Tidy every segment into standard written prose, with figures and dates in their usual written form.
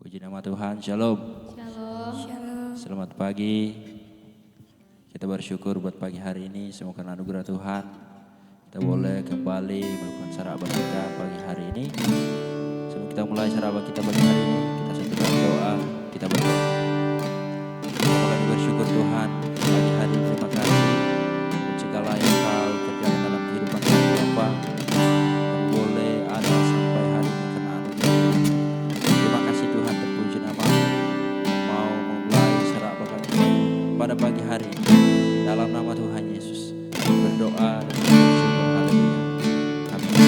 Puji nama Tuhan, Shalom. Shalom. Selamat pagi. Kita bersyukur buat pagi hari ini, semoga anugerah Tuhan kita boleh kembali melakukan sarapan kita pagi hari ini. Sebelum kita mulai sarapan kita pagi hari ini, kita satukan doa, kita berdoa. Bapak kami bersyukur Tuhan, pagi hari ini terima kasih untuk segala yang Kau kerjakan dalam kehidupan kami Bapa. Kami boleh ada sampai hari ini karena anugerah Tuhan. Terima kasih Tuhan, terpuji nama-Mu. Mau memulai sarapan kami pada pagi hari ini dalam nama Tuhan Yesus. Berdoa dan bersyukur, haleluya. Amin.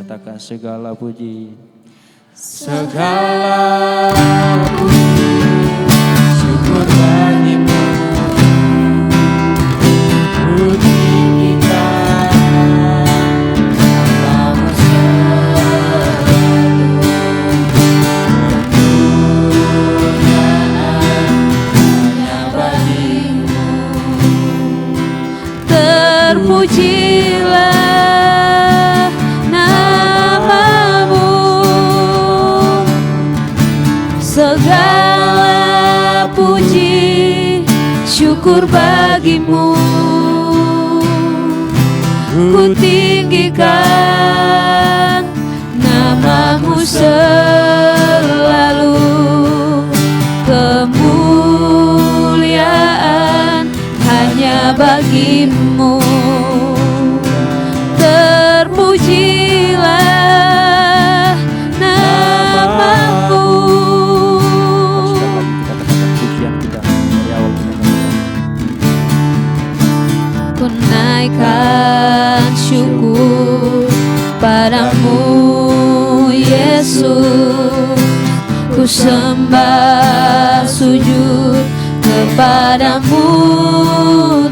Katakan segala puji, Segala puji, syukur bagi-Mu. Ku tinggikan nama-Mu selalu. Kemuliaan hanya bagi-Mu. Terpujilah segala puji, syukur bagi-Mu. Ku tinggikan nama-Mu selalu. Kemuliaan hanya bagi-Mu. Terpujilah nama-Mu. Ku naikkan syukur padamu Yesus. Ku sembah sujud kepadamu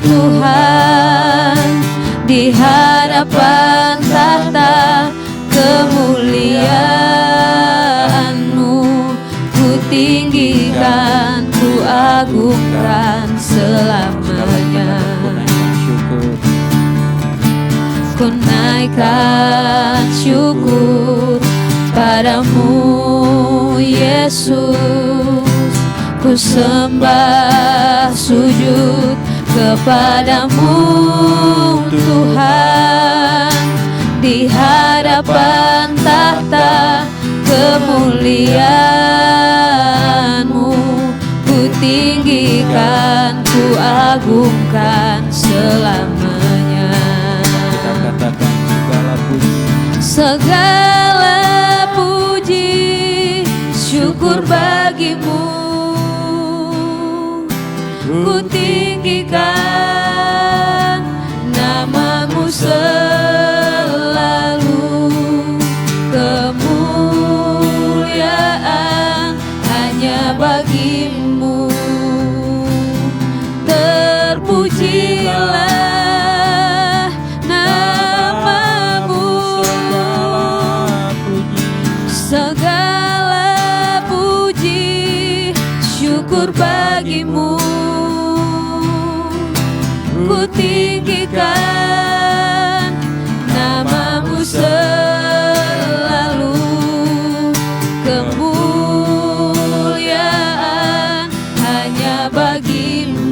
Tuhan. Di hadapan tahta kemuliaan-Mu, ku tinggikan, ku agungkan selamanya. Ku naikkan syukur padamu Yesus. Ku sembah sujud kepadamu Tuhan. Di hadapan tahta kemuliaan-Mu, ku tinggikan, ku agungkan selamanya. katakan segala puji, segala puji, syukur bagi-Mu. Ku tinggikan nama-Mu selalu. Kemuliaan hanya bagi-Mu. Terpujilah nama-Mu. Segala puji, syukur bagi-Mu. Ku tinggikan nama-Mu selalu. Kemuliaan hanya bagi-Mu.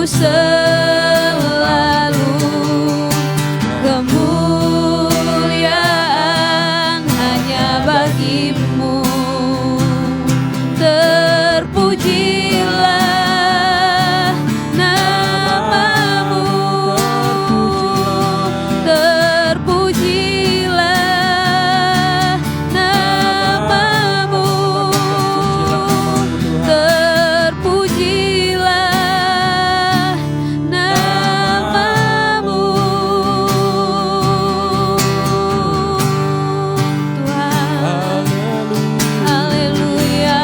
namamu selalu, kemuliaan hanya bagimu. Terpujilah namamu, terpujilah namamu, terpujilah namamu, Tuhan. Haleluya.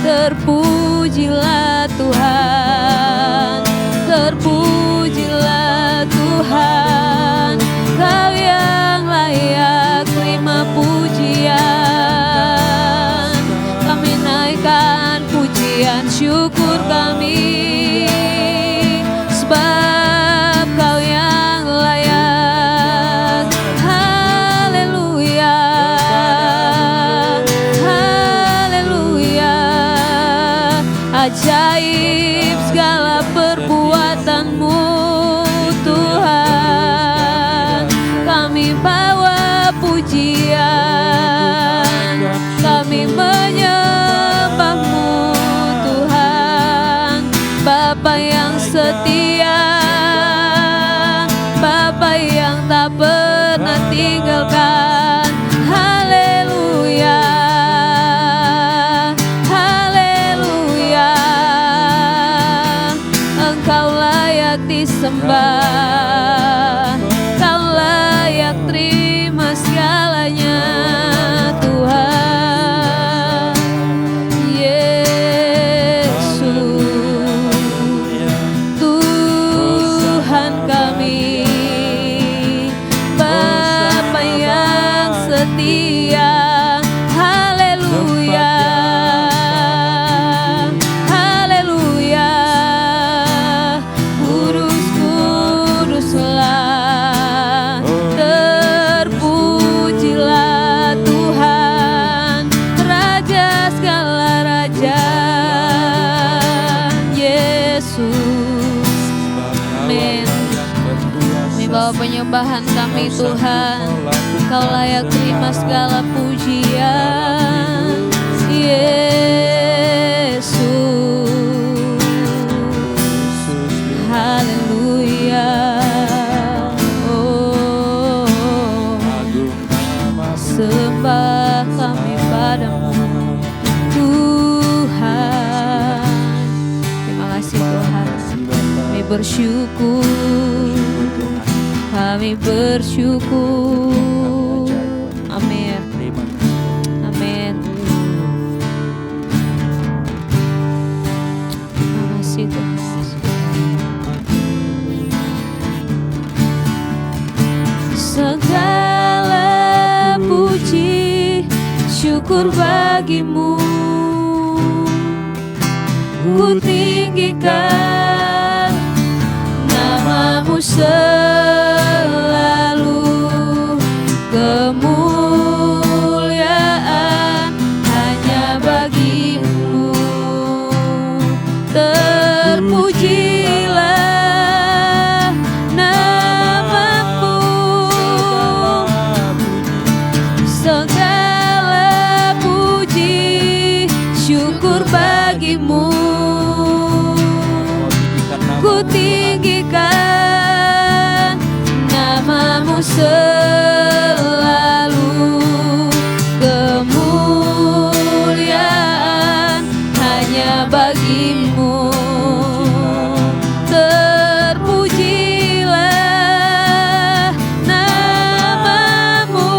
Terpujilah Tuhan, terpujilah Tuhan, Kau yang layak terima pujian. Kami naikkan pujian syukur kami, sebab Kau yang layak. Haleluya, haleluya. Ajaib segala perbuatanmu Tuhan, kami bawa pujian, kami menyembahmu Tuhan, Bapa yang setia, Bapa yang tak pernah tinggalkan. Haleluya, haleluya. Engkau layak disembah, Kau layak terima segalanya Tuhan Yesus. Tuhan kami, Bapa yang setia. Haleluya, haleluya. Kudus-kuduslah, terpujilah Tuhan, Raja segala raja, Yesus. Amin. Kami bawa penyembahan kami Tuhan, Kau layak terima segala pujian, Yesus. Haleluya. Oh, sembah kami padamu Tuhan. Terima kasih Tuhan. Kami bersyukur, kami bersyukur. Amin, amin. Terima kasih Tuhan. Segala puji syukur bagimu, ku tinggikan namamu selalu, kemuliaan hanya bagimu. Terpujilah namamu, segala puji syukur bagimu, ku tinggikan namamu selalu, kemuliaan hanya bagimu. Terpujilah namamu,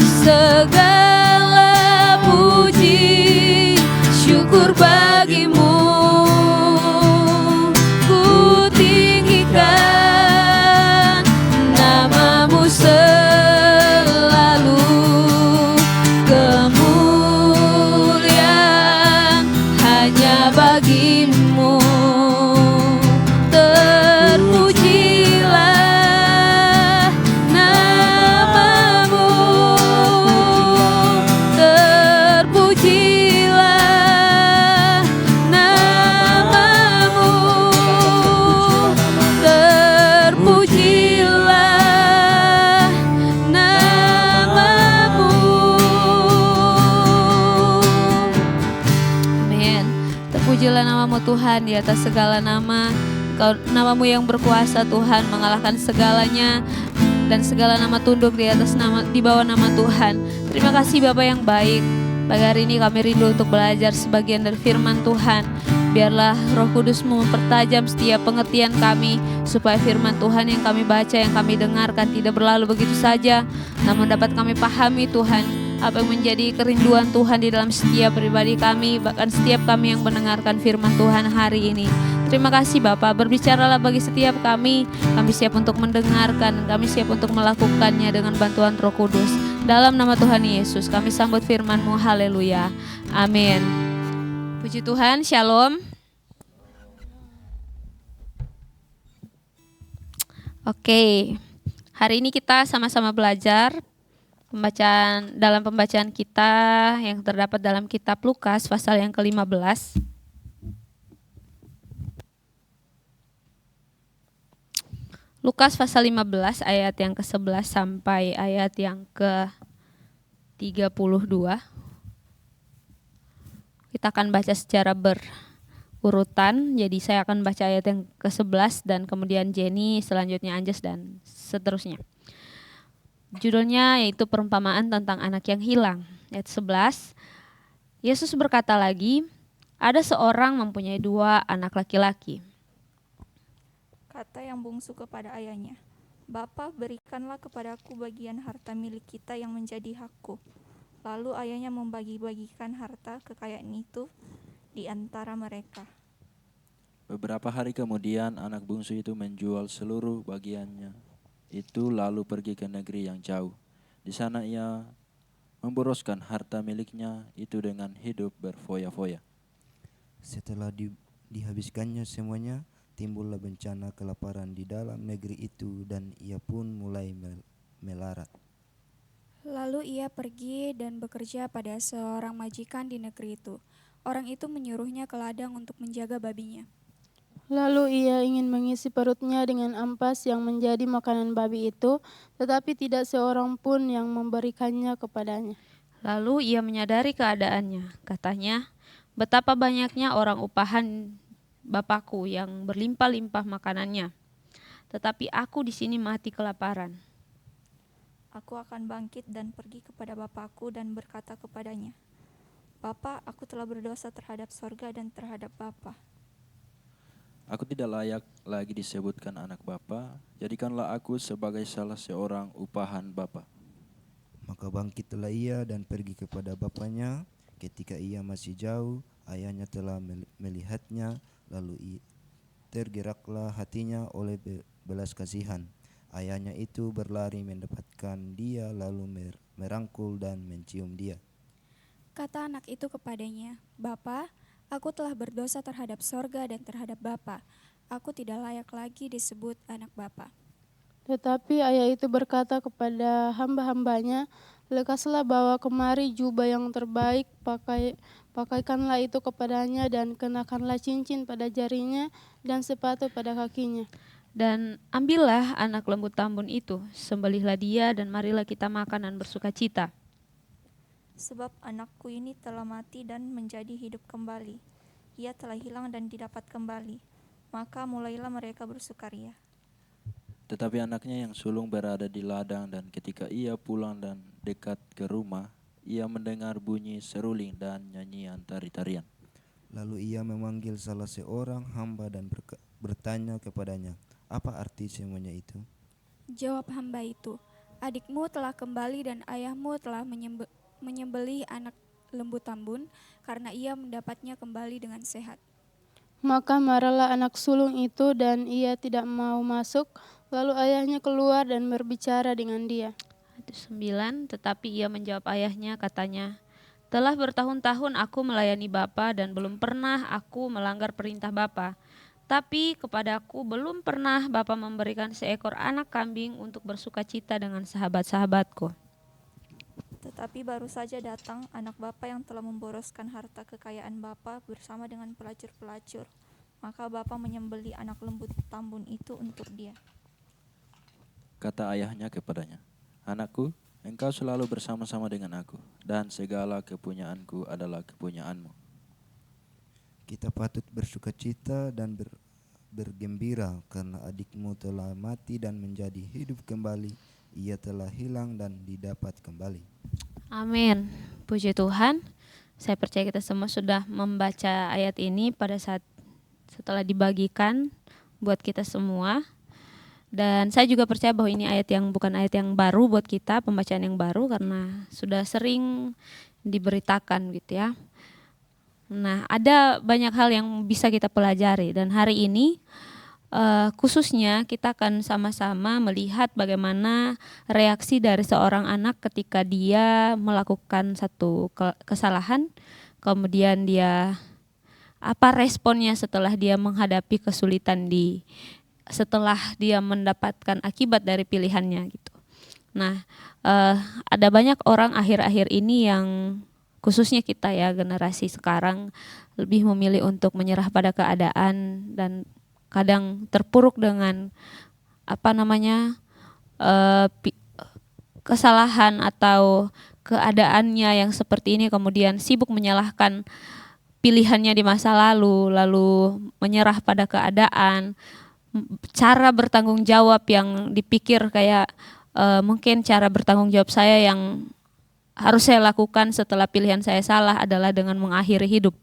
segala puji syukur bagimu, ku tinggikan namamu selalu, kemuliaan hanya bagimu. Terpujilah namamu, terpujilah Terpujilah namamu Tuhan di atas segala nama. Namamu yang berkuasa Tuhan mengalahkan segalanya, dan segala nama tunduk di bawah nama Tuhan. Terima kasih Bapa yang baik. Pagi hari ini kami rindu untuk belajar sebagian dari firman Tuhan. Biarlah Roh Kudus-Mu mempertajam setiap pengertian kami, supaya firman Tuhan yang kami baca, yang kami dengarkan tidak berlalu begitu saja, namun dapat kami pahami Tuhan, apa yang menjadi kerinduan Tuhan di dalam setiap pribadi kami, bahkan setiap kami yang mendengarkan firman Tuhan hari ini. Terima kasih Bapak, berbicaralah bagi setiap kami siap untuk mendengarkan, kami siap untuk melakukannya dengan bantuan Roh Kudus. Dalam nama Tuhan Yesus kami sambut firman-Mu, haleluya, amin. Puji Tuhan, shalom. Oke, hari ini kita sama-sama belajar dalam pembacaan kita yang terdapat dalam kitab Lukas pasal yang ke-15. Lukas pasal 15 ayat yang ke-11 sampai ayat yang ke-32. Kita akan baca secara berurutan, jadi saya akan baca ayat yang ke-11 dan kemudian Jenny, selanjutnya Anjas dan seterusnya. Judulnya yaitu perumpamaan tentang anak yang hilang. Ayat 11, Yesus berkata lagi, ada seorang mempunyai 2 anak laki-laki. Kata yang bungsu kepada ayahnya, "Bapa, berikanlah kepadaku bagian harta milik kita yang menjadi hakku." Lalu ayahnya membagi-bagikan harta kekayaan itu di antara mereka. Beberapa hari kemudian anak bungsu itu menjual seluruh bagiannya itu lalu pergi ke negeri yang jauh. Di sana ia memboroskan harta miliknya itu dengan hidup berfoya-foya. Setelah dihabiskannya semuanya, timbullah bencana kelaparan di dalam negeri itu dan ia pun mulai melarat. Lalu ia pergi dan bekerja pada seorang majikan di negeri itu. Orang itu menyuruhnya ke ladang untuk menjaga babinya. Lalu ia ingin mengisi perutnya dengan ampas yang menjadi makanan babi itu, tetapi tidak seorang pun yang memberikannya kepadanya. Lalu ia menyadari keadaannya. Katanya, betapa banyaknya orang upahan Bapakku yang berlimpah-limpah makanannya, tetapi aku di sini mati kelaparan. Aku akan bangkit dan pergi kepada bapakku dan berkata kepadanya, "Bapa, aku telah berdosa terhadap sorga dan terhadap Bapa. Aku tidak layak lagi disebutkan anak Bapa, jadikanlah aku sebagai salah seorang upahan Bapa." Maka bangkitlah ia dan pergi kepada bapaknya. Ketika ia masih jauh, ayahnya telah melihatnya, lalu tergeraklah hatinya oleh belas kasihan. Ayahnya itu berlari mendapatkan dia, lalu merangkul dan mencium dia. Kata anak itu kepadanya, "Bapa, aku telah berdosa terhadap sorga dan terhadap Bapa. Aku tidak layak lagi disebut anak Bapa." Tetapi ayah itu berkata kepada hamba-hambanya, lekaslah bawa kemari jubah yang terbaik, pakaikanlah itu kepadanya dan kenakanlah cincin pada jarinya dan sepatu pada kakinya. Dan ambillah anak lembu tambun itu, sembelihlah dia dan marilah kita makan dan bersuka cita. Sebab anakku ini telah mati dan menjadi hidup kembali. Ia telah hilang dan didapat kembali." Maka mulailah mereka bersukaria. Tetapi anaknya yang sulung berada di ladang, dan ketika ia pulang dan dekat ke rumah, ia mendengar bunyi seruling dan nyanyian tari-tarian. Lalu ia memanggil salah seorang hamba dan bertanya kepadanya, "Apa arti semuanya itu?" Jawab hamba itu, "Adikmu telah kembali dan ayahmu telah menyembelih anak lembu tambun karena ia mendapatnya kembali dengan sehat." Maka marahlah anak sulung itu dan ia tidak mau masuk. Lalu ayahnya keluar dan berbicara dengan dia. Ayat 9, tetapi ia menjawab ayahnya, katanya, telah bertahun-tahun aku melayani Bapa dan belum pernah aku melanggar perintah Bapa. Tapi kepadaku belum pernah Bapa memberikan seekor anak kambing untuk bersuka cita dengan sahabat-sahabatku. Tetapi baru saja datang anak bapa yang telah memboroskan harta kekayaan Bapa bersama dengan pelacur-pelacur. Maka Bapa menyembelih anak lembu tambun itu untuk dia. Kata ayahnya kepadanya, "Anakku, engkau selalu bersama-sama dengan aku, dan segala kepunyaanku adalah kepunyaanmu." Kita patut bersukacita dan bergembira karena adikmu telah mati dan menjadi hidup kembali. Ia telah hilang dan didapat kembali. Amin. Puji Tuhan. Saya percaya kita semua sudah membaca ayat ini pada saat setelah dibagikan buat kita semua. Dan saya juga percaya bahwa ini ayat yang bukan ayat yang baru buat kita, pembacaan yang baru karena sudah sering diberitakan gitu ya. Nah, ada banyak hal yang bisa kita pelajari dan hari ini khususnya kita akan sama-sama melihat bagaimana reaksi dari seorang anak ketika dia melakukan satu kesalahan, kemudian dia apa responnya setelah dia menghadapi kesulitan setelah dia mendapatkan akibat dari pilihannya gitu. Nah, ada banyak orang akhir-akhir ini yang khususnya kita ya generasi sekarang lebih memilih untuk menyerah pada keadaan dan kadang terpuruk dengan kesalahan atau keadaannya yang seperti ini, kemudian sibuk menyalahkan pilihannya di masa lalu menyerah pada keadaan, cara bertanggung jawab yang dipikir kayak mungkin cara bertanggung jawab saya yang harus saya lakukan setelah pilihan saya salah adalah dengan mengakhiri hidup.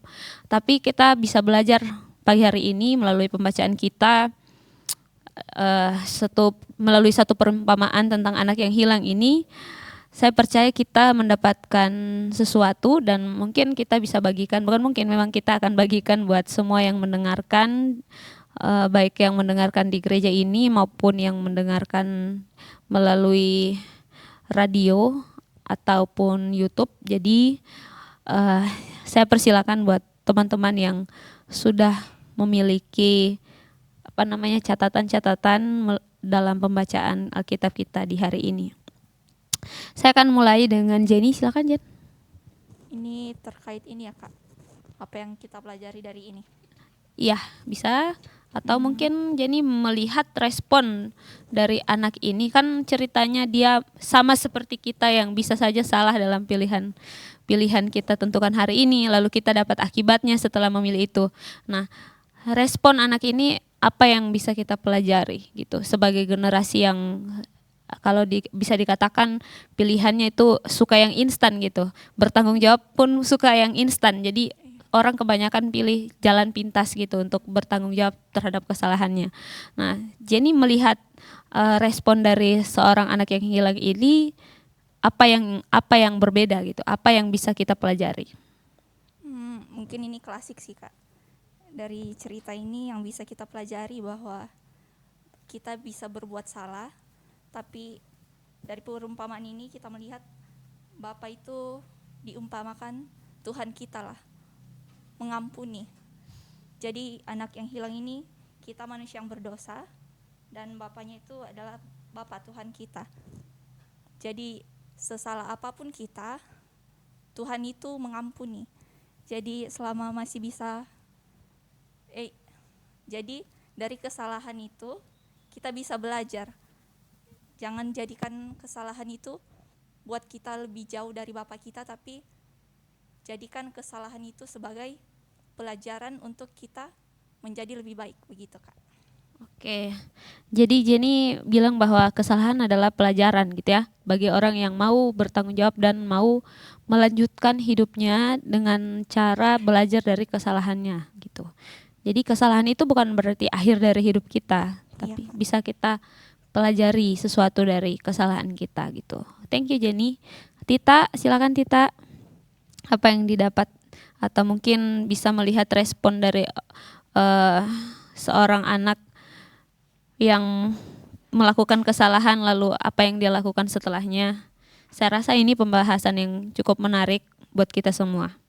Tapi kita bisa belajar pagi hari ini melalui pembacaan kita melalui satu perumpamaan tentang anak yang hilang ini. Saya percaya kita mendapatkan sesuatu dan mungkin kita bisa bagikan, bukan mungkin, memang kita akan bagikan buat semua yang mendengarkan, baik yang mendengarkan di gereja ini maupun yang mendengarkan melalui radio ataupun YouTube. Jadi saya persilakan buat teman-teman yang sudah memiliki catatan-catatan dalam pembacaan Alkitab kita di hari ini. Saya akan mulai dengan Jenny, silakan Jen. Ini terkait ini ya Kak, apa yang kita pelajari dari ini? Iya, bisa. Atau mungkin Jenny melihat respon dari anak ini, kan ceritanya dia sama seperti kita yang bisa saja salah dalam pilihan kita tentukan hari ini, lalu kita dapat akibatnya setelah memilih itu. Nah, respon anak ini apa yang bisa kita pelajari gitu sebagai generasi yang kalau bisa dikatakan pilihannya itu suka yang instan gitu, bertanggung jawab pun suka yang instan. Jadi orang kebanyakan pilih jalan pintas gitu untuk bertanggung jawab terhadap kesalahannya. Nah, Jenny melihat respon dari seorang anak yang hilang ini apa yang berbeda gitu, apa yang bisa kita pelajari? Mungkin ini klasik sih Kak. Dari cerita ini yang bisa kita pelajari bahwa kita bisa berbuat salah, tapi dari perumpamaan ini kita melihat Bapa itu diumpamakan Tuhan kita lah, mengampuni. Jadi anak yang hilang ini kita manusia yang berdosa dan Bapaknya itu adalah Bapa Tuhan kita. Jadi sesalah apapun kita, Tuhan itu mengampuni. Jadi selama masih bisa jadi dari kesalahan itu kita bisa belajar. Jangan jadikan kesalahan itu buat kita lebih jauh dari Bapa kita, tapi jadikan kesalahan itu sebagai pelajaran untuk kita menjadi lebih baik, begitu Kak. Oke, jadi Jenny bilang bahwa kesalahan adalah pelajaran gitu ya, bagi orang yang mau bertanggung jawab dan mau melanjutkan hidupnya dengan cara belajar dari kesalahannya gitu. Jadi kesalahan itu bukan berarti akhir dari hidup kita, tapi bisa kita pelajari sesuatu dari kesalahan kita gitu. Thank you Jenny. Tita, silakan Tita. Apa yang didapat atau mungkin bisa melihat respon dari seorang anak yang melakukan kesalahan lalu apa yang dia lakukan setelahnya. Saya rasa ini pembahasan yang cukup menarik buat kita semua.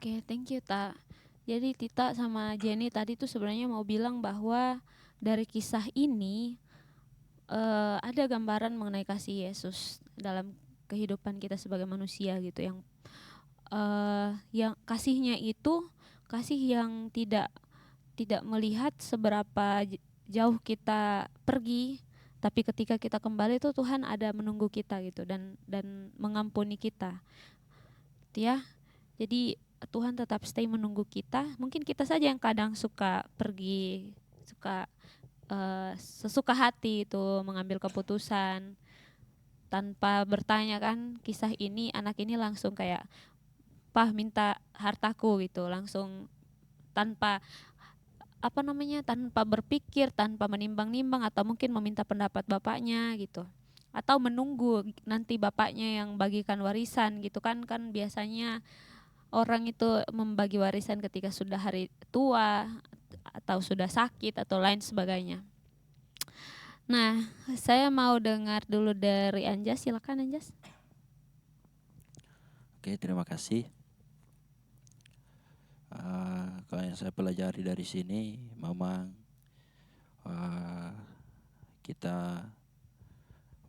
Oke, thank you Ta. Jadi Tita sama Jenny tadi tuh sebenarnya mau bilang bahwa dari kisah ini ada gambaran mengenai kasih Yesus dalam kehidupan kita sebagai manusia gitu, yang kasihnya itu kasih yang tidak melihat seberapa jauh kita pergi, tapi ketika kita kembali itu Tuhan ada menunggu kita gitu dan mengampuni kita. Gitu ya. Jadi Tuhan tetap stay menunggu kita. Mungkin kita saja yang kadang suka pergi, suka sesuka hati itu mengambil keputusan tanpa bertanya kan. Kisah ini anak ini langsung kayak, "Pah, minta hartaku," gitu. Langsung tanpa tanpa berpikir, tanpa menimbang-nimbang atau mungkin meminta pendapat bapaknya gitu. Atau menunggu nanti bapaknya yang bagikan warisan gitu kan biasanya orang itu membagi warisan ketika sudah hari tua atau sudah sakit atau lain sebagainya. Nah, saya mau dengar dulu dari Anjas, silakan Anjas. Oke, terima kasih. Kalau yang saya pelajari dari sini, memang kita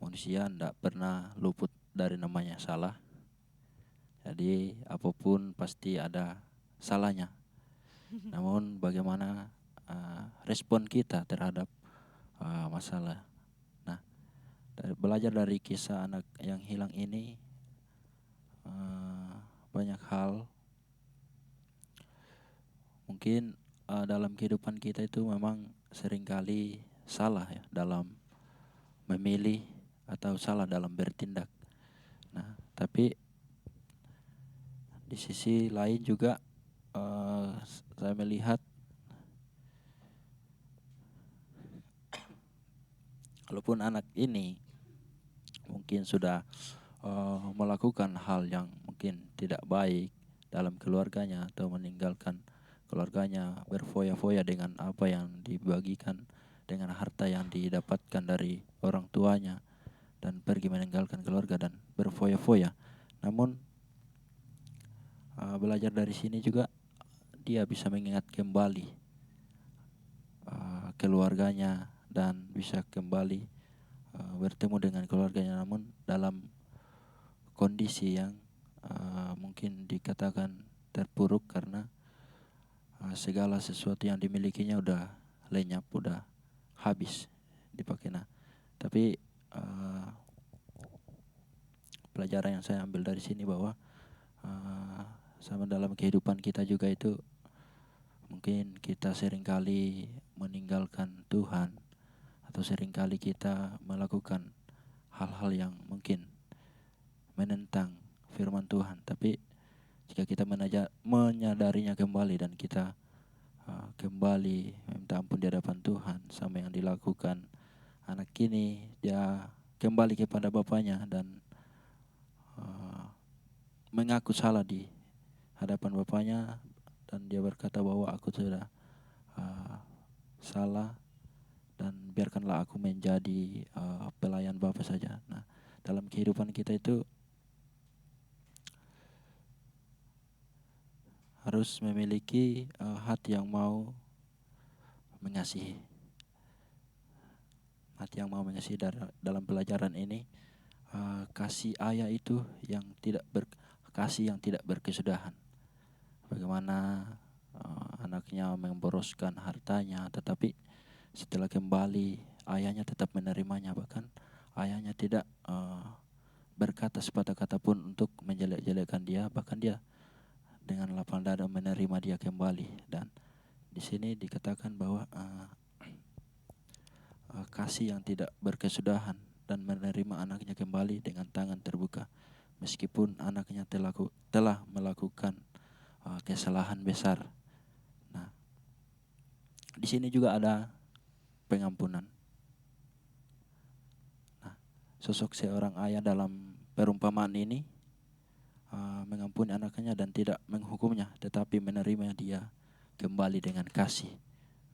manusia tidak pernah luput dari namanya salah. Jadi apapun pasti ada salahnya. Namun bagaimana respon kita terhadap masalah. Nah, belajar dari kisah anak yang hilang ini, banyak hal. Mungkin dalam kehidupan kita itu memang seringkali salah ya dalam memilih atau salah dalam bertindak. Nah, tapi di sisi lain juga saya melihat walaupun anak ini mungkin sudah melakukan hal yang mungkin tidak baik dalam keluarganya atau meninggalkan keluarganya, berfoya-foya dengan apa yang dibagikan, dengan harta yang didapatkan dari orang tuanya, dan pergi meninggalkan keluarga dan berfoya-foya. Namun belajar dari sini juga dia bisa mengingat kembali keluarganya dan bisa kembali bertemu dengan keluarganya, namun dalam kondisi yang mungkin dikatakan terpuruk karena segala sesuatu yang dimilikinya udah lenyap, udah habis dipakai. Nah, tapi pelajaran yang saya ambil dari sini bahwa sama dalam kehidupan kita juga itu mungkin kita seringkali meninggalkan Tuhan atau seringkali kita melakukan hal-hal yang mungkin menentang firman Tuhan. Tapi jika kita menyadarinya kembali dan kita kembali minta ampun di hadapan Tuhan sama yang dilakukan anak ini, dia kembali kepada bapaknya dan mengaku salah di hadapan bapaknya, dan dia berkata bahwa aku sudah salah dan biarkanlah aku menjadi pelayan Bapa saja. Nah, dalam kehidupan kita itu harus memiliki hati yang mau mengasihi. Hati yang mau mengasihi. Dalam pelajaran ini kasih ayah itu yang kasih yang tidak berkesudahan. Bagaimana anaknya memboroskan hartanya, tetapi setelah kembali ayahnya tetap menerimanya, bahkan ayahnya tidak berkata sepatah kata pun untuk menjelek-jelekkan dia, bahkan dia dengan lapang dada menerima dia kembali. Dan di sini dikatakan bahwa kasih yang tidak berkesudahan dan menerima anaknya kembali dengan tangan terbuka, meskipun anaknya telah melakukan kesalahan besar. Nah, di sini juga ada pengampunan. Nah, sosok seorang ayah dalam perumpamaan ini mengampuni anaknya dan tidak menghukumnya, tetapi menerima dia kembali dengan kasih.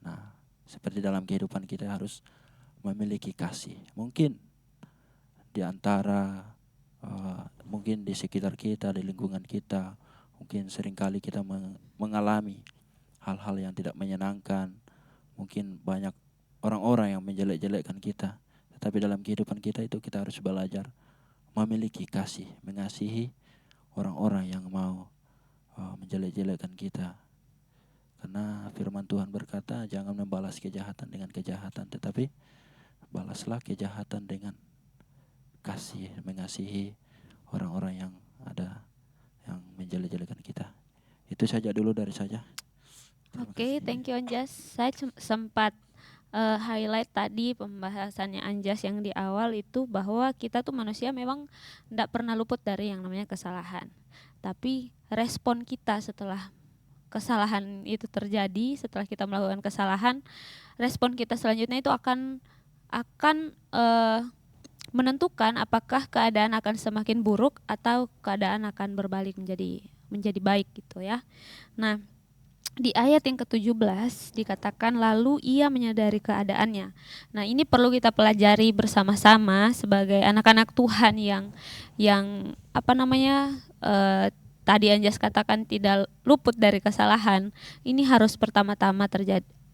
Nah, seperti dalam kehidupan kita harus memiliki kasih. Mungkin di antara mungkin di sekitar kita, di lingkungan kita, Mungkin seringkali kita mengalami hal-hal yang tidak menyenangkan. Mungkin banyak orang-orang yang menjelek-jelekkan kita. Tetapi dalam kehidupan kita itu kita harus belajar memiliki kasih, mengasihi orang-orang yang mau menjelek-jelekkan kita. Karena firman Tuhan berkata, jangan membalas kejahatan dengan kejahatan, tetapi balaslah kejahatan dengan kasih, mengasihi orang-orang yang ada yang menjelek-jelekan kita. Itu saja dulu dari saya. Terima Oke, kasih. thank you Anjas. Saya sempat highlight tadi pembahasannya Anjas yang di awal itu bahwa kita tuh manusia memang tidak pernah luput dari yang namanya kesalahan. Tapi respon kita setelah kesalahan itu terjadi, setelah kita melakukan kesalahan, respon kita selanjutnya itu akan menentukan apakah keadaan akan semakin buruk atau keadaan akan berbalik menjadi baik gitu ya. Nah, di ayat yang ke-17 dikatakan lalu ia menyadari keadaannya. Nah, ini perlu kita pelajari bersama-sama sebagai anak-anak Tuhan yang tadi Anjas katakan tidak luput dari kesalahan. Ini harus pertama-tama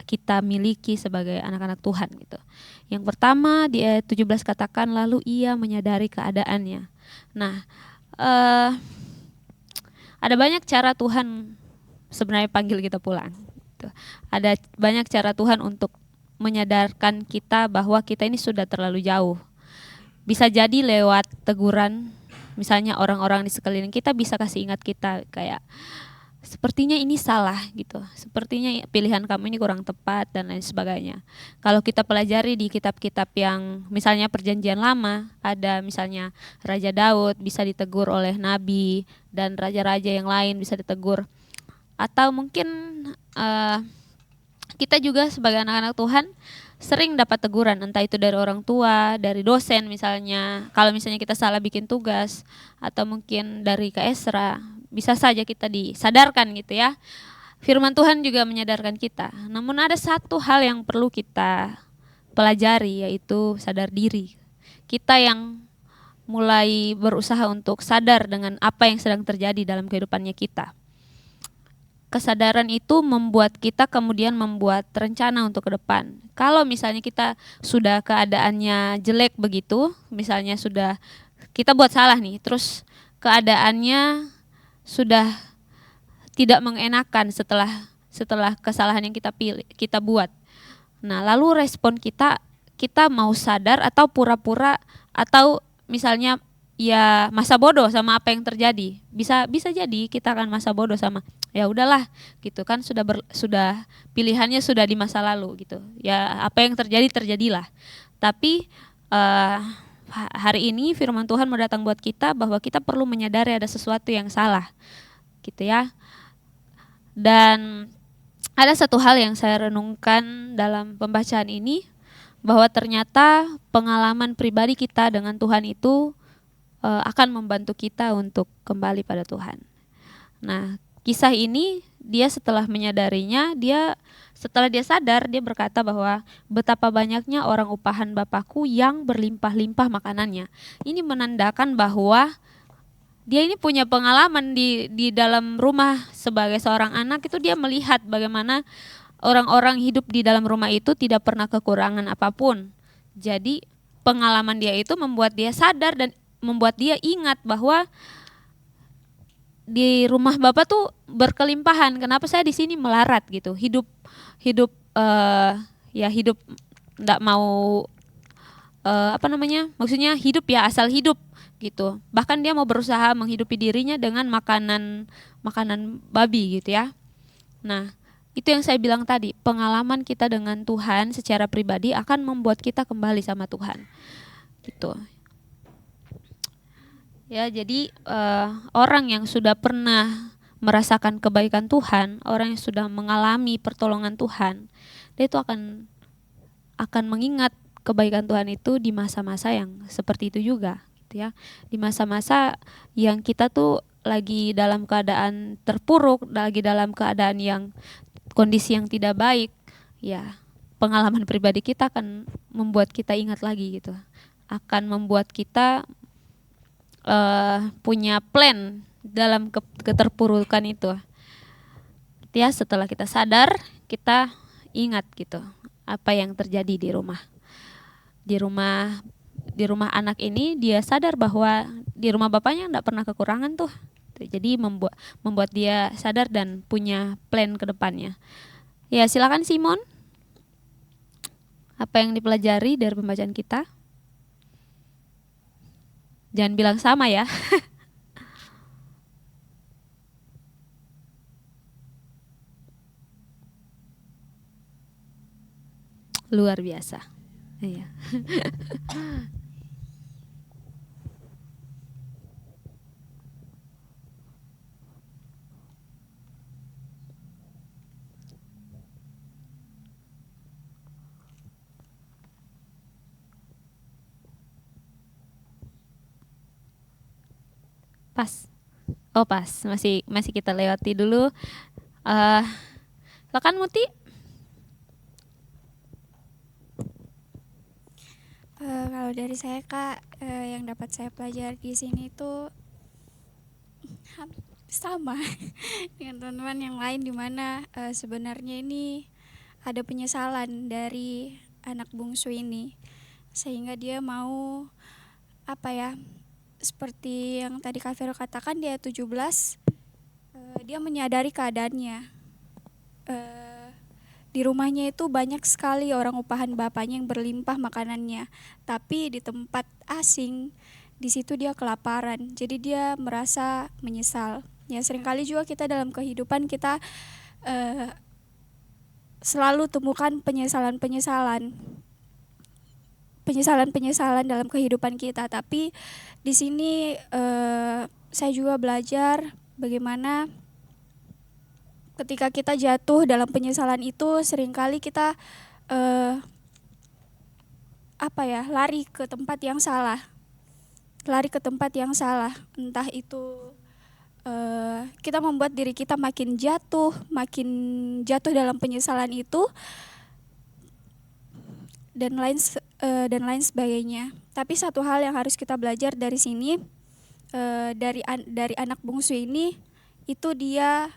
kita miliki sebagai anak-anak Tuhan gitu. Yang pertama di ayat 17 katakan lalu ia menyadari keadaannya. Nah, ada banyak cara Tuhan sebenarnya panggil kita pulang. Gitu. Ada banyak cara Tuhan untuk menyadarkan kita bahwa kita ini sudah terlalu jauh. Bisa jadi lewat teguran, misalnya orang-orang di sekeliling kita bisa kasih ingat kita kayak sepertinya ini salah gitu, sepertinya pilihan kamu ini kurang tepat dan lain sebagainya. Kalau kita pelajari di kitab-kitab yang misalnya perjanjian lama, ada misalnya Raja Daud bisa ditegur oleh Nabi dan raja-raja yang lain bisa ditegur. Atau mungkin kita juga sebagai anak-anak Tuhan sering dapat teguran, entah itu dari orang tua, dari dosen misalnya, kalau misalnya kita salah bikin tugas, atau mungkin dari Kak Esra, bisa saja kita disadarkan gitu ya. Firman Tuhan juga menyadarkan kita. Namun ada satu hal yang perlu kita pelajari, yaitu sadar diri. Kita yang mulai berusaha untuk sadar dengan apa yang sedang terjadi dalam kehidupannya kita. Kesadaran itu membuat kita kemudian membuat rencana untuk ke depan. Kalau misalnya kita sudah keadaannya jelek begitu, misalnya sudah kita buat salah nih, terus keadaannya sudah tidak mengenakan setelah kesalahan yang kita buat. Nah, lalu respon kita mau sadar atau pura-pura atau misalnya ya masa bodoh sama apa yang terjadi. Bisa jadi kita akan masa bodoh sama ya udahlah gitu kan, sudah pilihannya sudah di masa lalu gitu. Ya apa yang terjadilah. Tapi hari ini firman Tuhan mau datang buat kita bahwa kita perlu menyadari ada sesuatu yang salah gitu ya. Dan ada satu hal yang saya renungkan dalam pembacaan ini, bahwa ternyata pengalaman pribadi kita dengan Tuhan itu akan membantu kita untuk kembali pada Tuhan. Nah, kisah ini dia setelah menyadarinya, setelah dia sadar, dia berkata bahwa betapa banyaknya orang upahan Bapakku yang berlimpah-limpah makanannya. Ini menandakan bahwa dia ini punya pengalaman di dalam rumah sebagai seorang anak, itu dia melihat bagaimana orang-orang hidup di dalam rumah itu tidak pernah kekurangan apapun. Jadi pengalaman dia itu membuat dia sadar dan membuat dia ingat bahwa di rumah Bapak tuh berkelimpahan. Kenapa saya di sini melarat gitu? Hidup enggak mau maksudnya hidup ya asal hidup gitu. Bahkan dia mau berusaha menghidupi dirinya dengan makanan babi gitu ya. Nah, itu yang saya bilang tadi, pengalaman kita dengan Tuhan secara pribadi akan membuat kita kembali sama Tuhan. Gitu. Ya, jadi orang yang sudah pernah merasakan kebaikan Tuhan, orang yang sudah mengalami pertolongan Tuhan, dia itu akan mengingat kebaikan Tuhan itu di masa-masa yang seperti itu juga, gitu ya. Di masa-masa yang kita tuh lagi dalam keadaan terpuruk, lagi dalam keadaan yang kondisi yang tidak baik, ya pengalaman pribadi kita akan membuat kita ingat lagi gitu, akan membuat kita punya plan dalam keterpurukan itu. Ya, setelah kita sadar, kita ingat gitu apa yang terjadi di rumah. Di rumah anak ini dia sadar bahwa di rumah bapaknya enggak pernah kekurangan tuh. Jadi membuat dia sadar dan punya plan ke depannya. Ya, silakan Simon. Apa yang dipelajari dari pembacaan kita? Jangan bilang sama ya. Luar biasa. Iya. Pas. Oh pas, masih kita lewati dulu. Silakan Muti. Kalau dari saya Kak, yang dapat saya pelajari di sini tuh sama dengan teman-teman yang lain, di mana sebenarnya ini ada penyesalan dari anak bungsu ini, sehingga dia mau seperti yang tadi Kak Vero katakan di ayat 17, dia menyadari keadaannya. Di rumahnya itu banyak sekali orang upahan bapaknya yang berlimpah makanannya, tapi di tempat asing, di situ dia kelaparan, jadi dia merasa menyesal. Ya, seringkali juga kita dalam kehidupan kita selalu temukan penyesalan dalam kehidupan kita. Tapi di sini saya juga belajar bagaimana ketika kita jatuh dalam penyesalan itu, seringkali kita lari ke tempat yang salah. Entah itu kita membuat diri kita makin jatuh dalam penyesalan itu, dan lain sebagainya. Tapi satu hal yang harus kita belajar dari sini, dari anak bungsu ini, itu dia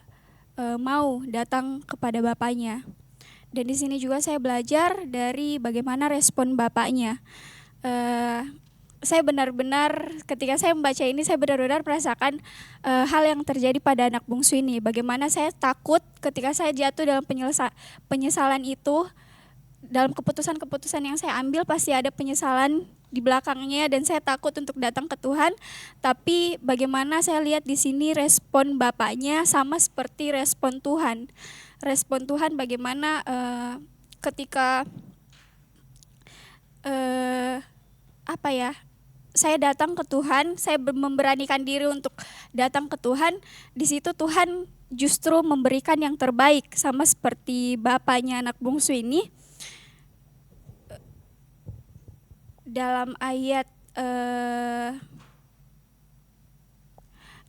mau datang kepada bapaknya. Dan di sini juga saya belajar dari bagaimana respon bapaknya. Saya benar-benar ketika saya membaca ini, saya benar-benar merasakan hal yang terjadi pada anak bungsu ini. Bagaimana saya takut ketika saya jatuh dalam penyesalan itu. Dalam keputusan-keputusan yang saya ambil pasti ada penyesalan di belakangnya, dan saya takut untuk datang ke Tuhan. Tapi bagaimana saya lihat di sini respon bapaknya sama seperti respon Tuhan. Respon Tuhan bagaimana ketika saya datang ke Tuhan, saya memberanikan diri untuk datang ke Tuhan. Di situ Tuhan justru memberikan yang terbaik, sama seperti bapaknya anak bungsu ini. Dalam ayat 22,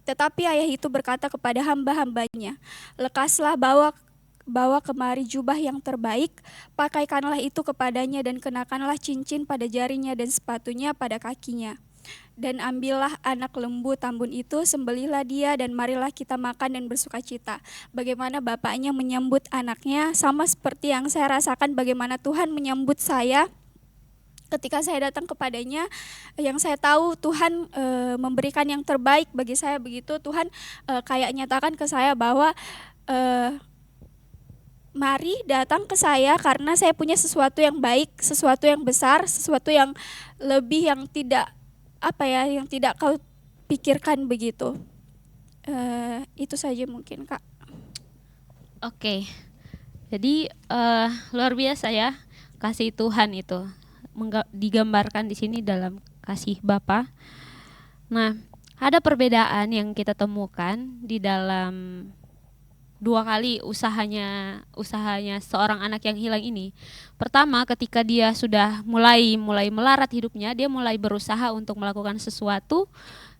tetapi ayah itu berkata kepada hamba-hambanya, lekaslah bawa kemari jubah yang terbaik, pakaikanlah itu kepadanya, dan kenakanlah cincin pada jarinya dan sepatunya pada kakinya. Dan ambillah anak lembu tambun itu, sembelihlah dia, dan marilah kita makan dan bersukacita. Bagaimana bapaknya menyambut anaknya, sama seperti yang saya rasakan bagaimana Tuhan menyambut saya ketika saya datang kepadanya. Yang saya tahu Tuhan memberikan yang terbaik bagi saya. Begitu Tuhan kayak nyatakan ke saya bahwa mari datang ke saya karena saya punya sesuatu yang baik, sesuatu yang besar, sesuatu yang lebih, yang tidak yang tidak kau pikirkan begitu. Itu saja mungkin Kak. Oke. Jadi luar biasa ya kasih Tuhan itu digambarkan di sini dalam kasih Bapa. Nah, ada perbedaan yang kita temukan di dalam dua kali usahanya seorang anak yang hilang ini. Pertama, ketika dia sudah mulai melarat hidupnya, dia mulai berusaha untuk melakukan sesuatu.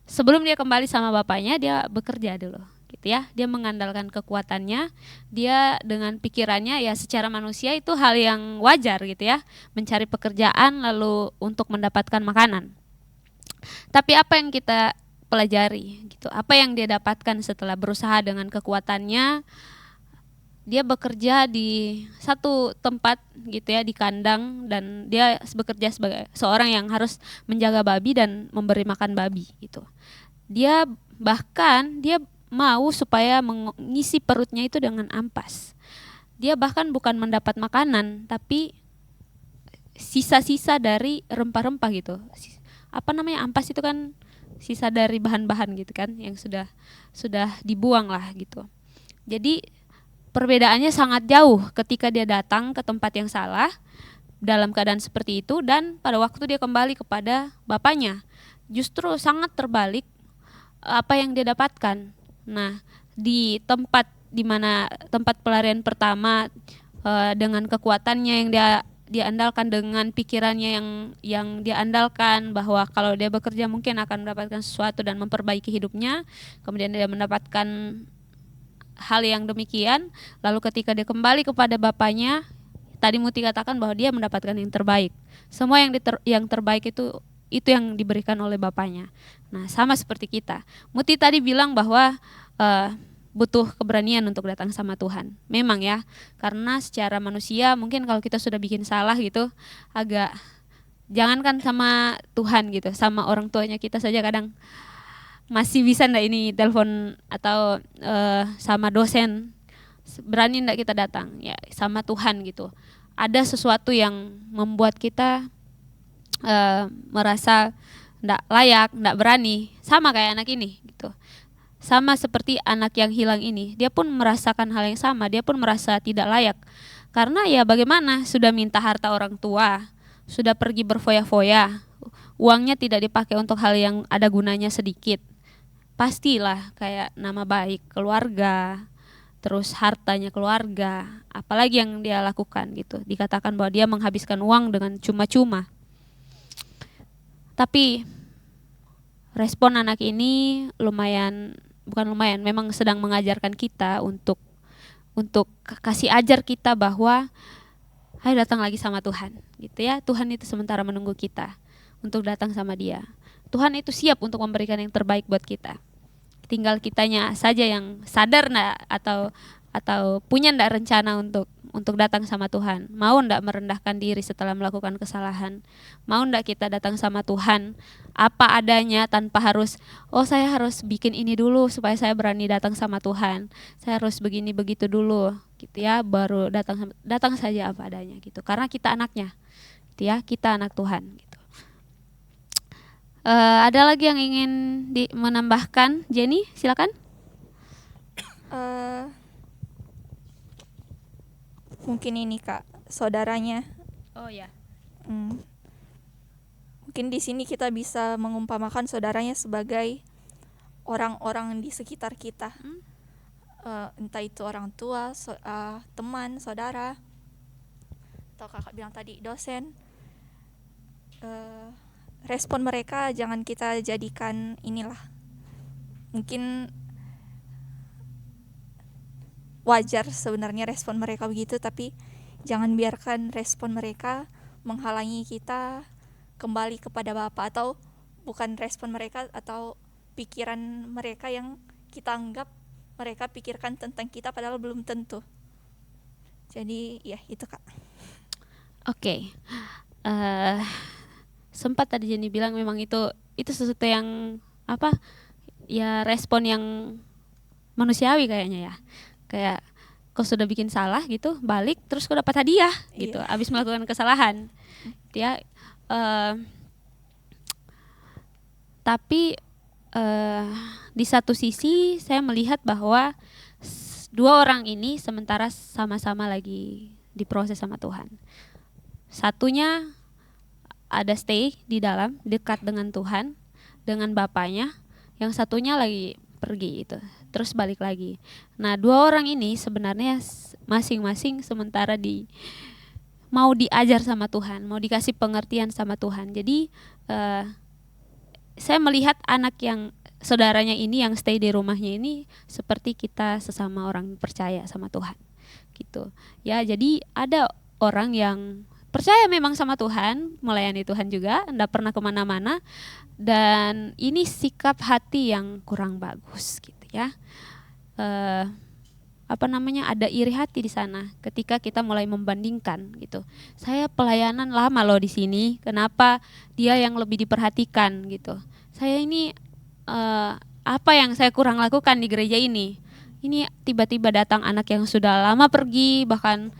Sebelum dia kembali sama bapaknya, dia bekerja dulu, gitu ya. Dia mengandalkan kekuatannya, dia dengan pikirannya ya secara manusia itu hal yang wajar gitu ya, mencari pekerjaan lalu untuk mendapatkan makanan. Tapi apa yang kita pelajari gitu. Apa yang dia dapatkan setelah berusaha dengan kekuatannya. Dia bekerja di satu tempat gitu ya, di kandang, dan dia bekerja sebagai seorang yang harus menjaga babi dan memberi makan babi gitu. Dia bahkan dia mau supaya mengisi perutnya itu dengan ampas. Dia bahkan bukan mendapat makanan tapi sisa-sisa dari rempah-rempah gitu. Apa namanya, ampas itu kan sisa dari bahan-bahan gitu kan yang sudah dibuang lah gitu. Jadi perbedaannya sangat jauh ketika dia datang ke tempat yang salah dalam keadaan seperti itu, dan pada waktu dia kembali kepada bapaknya justru sangat terbalik apa yang dia dapatkan. Nah, di tempat dimana tempat pelarian pertama dengan kekuatannya yang dia andalkan, dengan pikirannya yang dia andalkan bahwa kalau dia bekerja mungkin akan mendapatkan sesuatu dan memperbaiki hidupnya, kemudian dia mendapatkan hal yang demikian, lalu ketika dia kembali kepada bapaknya, tadi Muti katakan bahwa dia mendapatkan yang terbaik. Semua yang terbaik itu yang diberikan oleh bapaknya. Nah, sama seperti kita. Muti tadi bilang bahwa butuh keberanian untuk datang sama Tuhan. Memang ya, karena secara manusia mungkin kalau kita sudah bikin salah gitu, agak, jangankan sama Tuhan gitu, sama orang tuanya kita saja kadang masih bisa ndak ini telepon atau sama dosen, berani ndak kita datang ya, sama Tuhan gitu. Ada sesuatu yang membuat kita merasa ndak layak, ndak berani, sama kayak anak ini gitu. Sama seperti anak yang hilang ini, dia pun merasakan hal yang sama, dia pun merasa tidak layak. Karena ya bagaimana, sudah minta harta orang tua, sudah pergi berfoya-foya, uangnya tidak dipakai untuk hal yang ada gunanya sedikit. Pastilah kayak nama baik keluarga, terus hartanya keluarga, apalagi yang dia lakukan gitu. Dikatakan bahwa dia menghabiskan uang dengan cuma-cuma. Tapi respon anak ini memang sedang mengajarkan kita untuk kasih ajar kita bahwa ayo datang lagi sama Tuhan gitu ya. Tuhan itu sementara menunggu kita untuk datang sama Dia. Tuhan itu siap untuk memberikan yang terbaik buat kita. Tinggal kitanya saja yang sadar ndak atau punya ndak rencana untuk datang sama Tuhan. Mau ndak merendahkan diri setelah melakukan kesalahan. Mau ndak kita datang sama Tuhan apa adanya tanpa harus, saya harus bikin ini dulu supaya saya berani datang sama Tuhan. Saya harus begini begitu dulu gitu ya, baru datang saja apa adanya gitu. Karena kita anaknya. Gitu ya, kita anak Tuhan gitu. Ada lagi yang ingin menambahkan? Jenny, silakan. Mungkin ini Kak, saudaranya. Oh ya. Mungkin di sini kita bisa mengumpamakan saudaranya sebagai orang-orang di sekitar kita. Entah itu orang tua, teman, saudara, atau kakak bilang tadi dosen. Respon mereka jangan kita jadikan inilah, mungkin wajar sebenarnya respon mereka begitu, tapi jangan biarkan respon mereka menghalangi kita kembali kepada Bapa, atau bukan respon mereka atau pikiran mereka yang kita anggap mereka pikirkan tentang kita padahal belum tentu. Jadi ya itu Kak. Oke. Sempat tadi Jenny bilang memang itu sesuatu yang ya respon yang manusiawi kayaknya ya. Kayak kau sudah bikin salah gitu, balik terus kau dapat hadiah gitu, abis melakukan kesalahan. Ya, tapi di satu sisi saya melihat bahwa dua orang ini sementara sama-sama lagi diproses sama Tuhan. Satunya ada stay di dalam, dekat dengan Tuhan, dengan Bapaknya. Yang satunya lagi pergi itu, terus balik lagi. Nah, dua orang ini sebenarnya masing-masing sementara mau diajar sama Tuhan, mau dikasih pengertian sama Tuhan. Jadi saya melihat anak yang saudaranya ini yang stay di rumahnya ini seperti kita sesama orang percaya sama Tuhan gitu ya. Jadi ada orang yang percaya memang sama Tuhan, melayani Tuhan juga, enggak pernah kemana-mana, dan ini sikap hati yang kurang bagus gitu ya. Ada iri hati di sana ketika kita mulai membandingkan gitu. Saya pelayanan lama loh di sini, kenapa dia yang lebih diperhatikan gitu. Saya ini apa yang saya kurang lakukan di gereja ini? Ini tiba-tiba datang anak yang sudah lama pergi, bahkan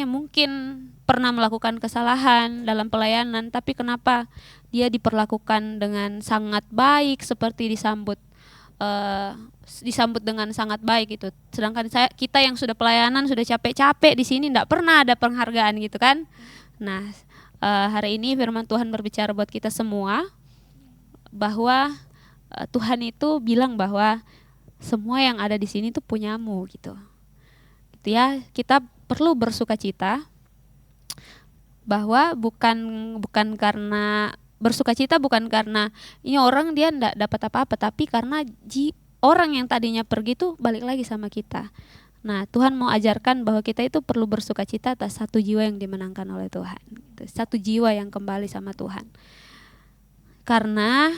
mungkin pernah melakukan kesalahan dalam pelayanan, tapi kenapa dia diperlakukan dengan sangat baik, seperti disambut dengan sangat baik gitu. Sedangkan kita yang sudah pelayanan, sudah capek-capek di sini, tidak pernah ada penghargaan gitu kan. Nah, hari ini firman Tuhan berbicara buat kita semua bahwa Tuhan itu bilang bahwa semua yang ada di sini tuh punyamu gitu. Gitu ya, kita perlu bersukacita bahwa bukan karena bersukacita bukan karena ini orang dia enggak dapat apa-apa, tapi karena orang yang tadinya pergi tuh balik lagi sama kita. Nah, Tuhan mau ajarkan bahwa kita itu perlu bersukacita atas satu jiwa yang dimenangkan oleh Tuhan. Satu jiwa yang kembali sama Tuhan. Karena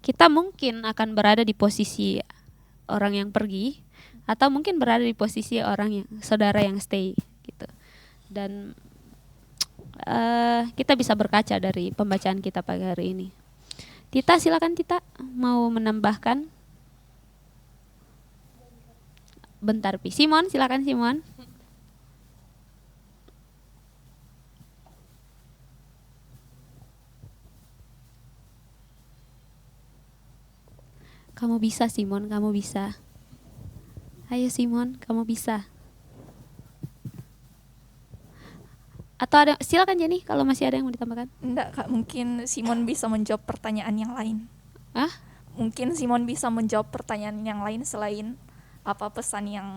kita mungkin akan berada di posisi orang yang pergi, atau mungkin berada di posisi orang yang saudara yang stay gitu. Dan kita bisa berkaca dari pembacaan kita pagi hari ini. Tita, silakan Tita, mau menambahkan? Bentar Pi. Simon, silakan Simon. Kamu bisa Simon, kamu bisa. Ayo Simon, kamu bisa. Atau silakan Jenny kalau masih ada yang mau ditambahkan. Enggak Kak, mungkin Simon bisa menjawab pertanyaan yang lain. Mungkin Simon bisa menjawab pertanyaan yang lain selain apa pesan yang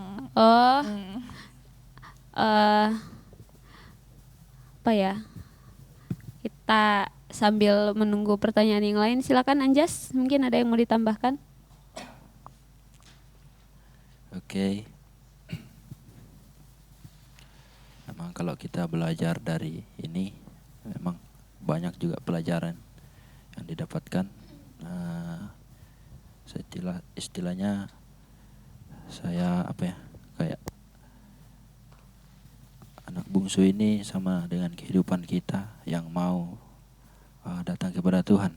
kita sambil menunggu pertanyaan yang lain, silakan Anjas, mungkin ada yang mau ditambahkan. Oke. Memang kalau kita belajar dari ini, memang banyak juga pelajaran yang didapatkan. Istilahnya saya kayak anak bungsu ini sama dengan kehidupan kita yang mau datang kepada Tuhan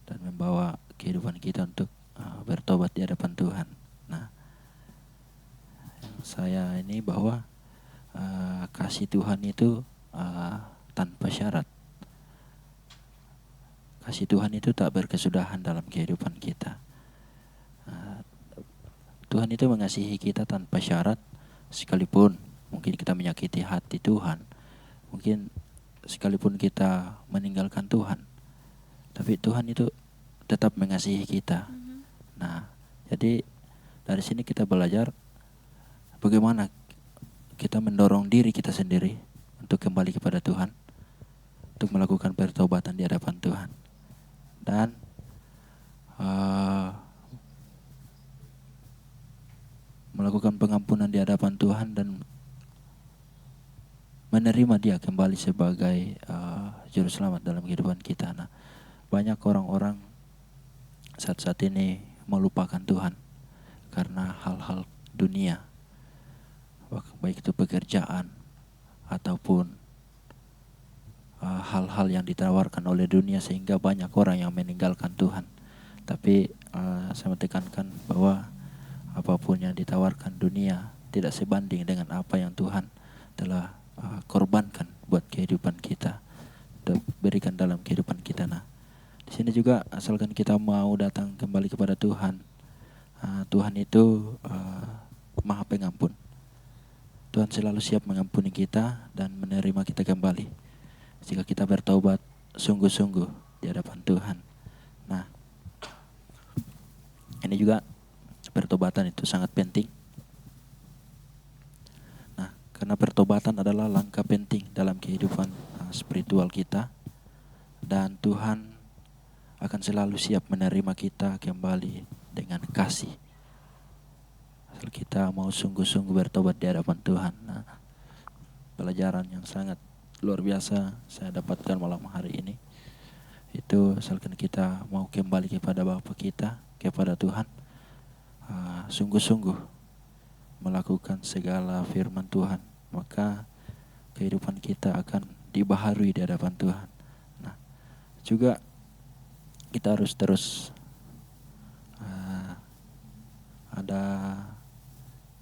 dan membawa kehidupan kita untuk bertobat di hadapan Tuhan. Nah, saya ini bahwa kasih Tuhan itu tanpa syarat. Kasih Tuhan itu tak berkesudahan dalam kehidupan kita. Tuhan itu mengasihi kita tanpa syarat, sekalipun mungkin kita menyakiti hati Tuhan, mungkin sekalipun kita meninggalkan Tuhan, tapi Tuhan itu tetap mengasihi kita. Nah, jadi dari sini kita belajar bagaimana kita mendorong diri kita sendiri untuk kembali kepada Tuhan, untuk melakukan pertobatan di hadapan Tuhan, dan melakukan pengampunan di hadapan Tuhan dan menerima Dia kembali sebagai juru selamat dalam kehidupan kita. Nah, banyak orang-orang saat ini melupakan Tuhan karena hal-hal dunia, baik itu pekerjaan ataupun hal-hal yang ditawarkan oleh dunia, sehingga banyak orang yang meninggalkan Tuhan. Tapi saya tekankan bahwa apapun yang ditawarkan dunia tidak sebanding dengan apa yang Tuhan telah korbankan buat kehidupan kita, berikan dalam kehidupan kita. Nah, di sini juga asalkan kita mau datang kembali kepada Tuhan, Tuhan itu Maha Pengampun. Tuhan selalu siap mengampuni kita dan menerima kita kembali jika kita bertobat sungguh-sungguh di hadapan Tuhan. Nah, ini juga pertobatan itu sangat penting. Nah, karena pertobatan adalah langkah penting dalam kehidupan spiritual kita, dan Tuhan akan selalu siap menerima kita kembali dengan kasih. Asal kita mau sungguh-sungguh bertobat di hadapan Tuhan. Nah, pelajaran yang sangat luar biasa saya dapatkan malam hari ini. Itu asalkan kita mau kembali kepada Bapa kita, kepada Tuhan, sungguh-sungguh melakukan segala firman Tuhan, maka kehidupan kita akan dibaharui di hadapan Tuhan. Nah, juga kita harus terus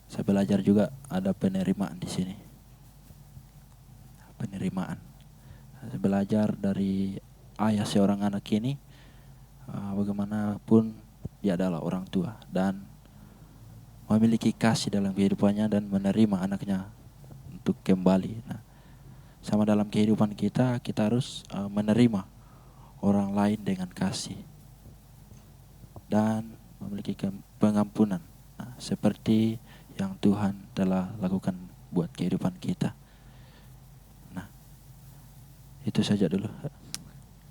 saya belajar juga ada penerimaan di sini. Penerimaan. Saya belajar dari ayah seorang anak ini, bagaimanapun dia adalah orang tua dan memiliki kasih dalam kehidupannya dan menerima anaknya untuk kembali. Nah, sama dalam kehidupan kita harus menerima orang lain dengan kasih dan memiliki pengampunan, seperti yang Tuhan telah lakukan buat kehidupan kita. Nah, itu saja dulu.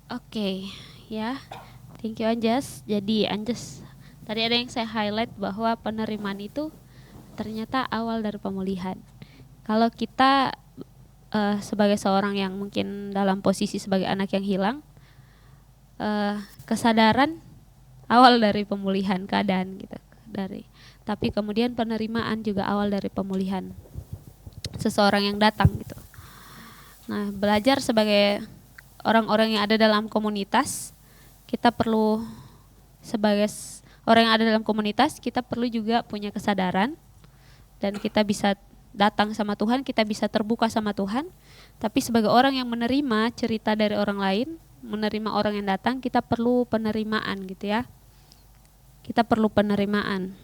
Oke, ya. Thank you Anjas. Jadi Anjas, tadi ada yang saya highlight bahwa penerimaan itu ternyata awal dari pemulihan. Kalau kita sebagai seorang yang mungkin dalam posisi sebagai anak yang hilang, kesadaran awal dari pemulihan keadaan gitu. Tapi kemudian penerimaan juga awal dari pemulihan seseorang yang datang gitu. Nah, belajar sebagai orang-orang yang ada dalam komunitas, kita perlu sebagai orang yang ada dalam komunitas, kita perlu juga punya kesadaran dan kita bisa datang sama Tuhan, kita bisa terbuka sama Tuhan. Tapi sebagai orang yang menerima cerita dari orang lain, menerima orang yang datang, kita perlu penerimaan gitu ya. Kita perlu penerimaan.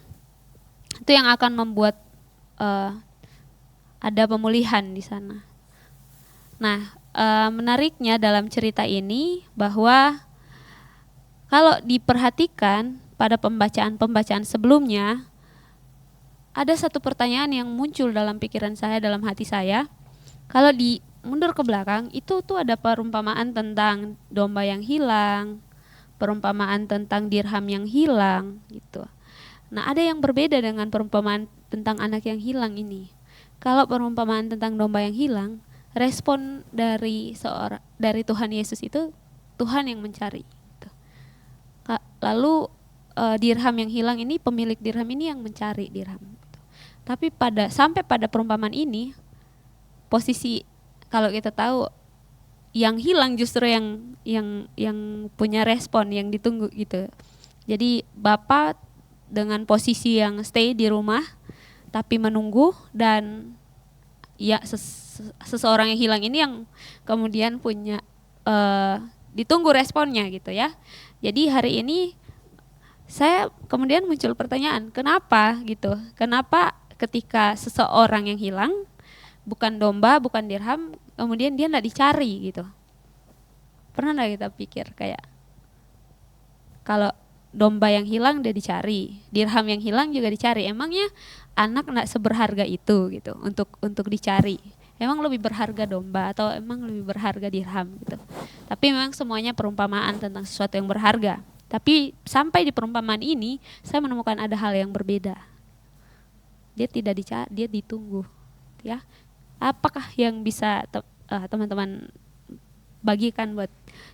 Itu yang akan membuat ada pemulihan di sana. Nah, menariknya dalam cerita ini bahwa kalau diperhatikan pada pembacaan-pembacaan sebelumnya, ada satu pertanyaan yang muncul dalam pikiran saya, dalam hati saya. Kalau mundur ke belakang, itu tuh ada perumpamaan tentang domba yang hilang, perumpamaan tentang dirham yang hilang gitu. Nah, ada yang berbeda dengan perumpamaan tentang anak yang hilang ini. Kalau perumpamaan tentang domba yang hilang, respon dari Tuhan Yesus itu Tuhan yang mencari gitu. Lalu dirham yang hilang ini, pemilik dirham ini yang mencari dirham gitu. Tapi sampai pada perumpamaan ini, posisi kalau kita tahu yang hilang justru yang punya respon, yang ditunggu gitu. Jadi Bapak dengan posisi yang stay di rumah tapi menunggu, dan ya seseorang yang hilang ini yang kemudian punya ditunggu responnya gitu ya. Jadi hari ini saya kemudian muncul pertanyaan, kenapa gitu? Kenapa ketika seseorang yang hilang, bukan domba, bukan dirham, kemudian dia enggak dicari gitu? Pernah enggak kita pikir kayak kalau domba yang hilang dia dicari, dirham yang hilang juga dicari. Emangnya anak enggak seberharga itu gitu untuk dicari? Emang lebih berharga domba atau emang lebih berharga dirham gitu? Tapi memang semuanya perumpamaan tentang sesuatu yang berharga. Tapi sampai di perumpamaan ini saya menemukan ada hal yang berbeda. Dia tidak dicari, dia ditunggu. Ya, apakah yang bisa teman-teman bagikan buat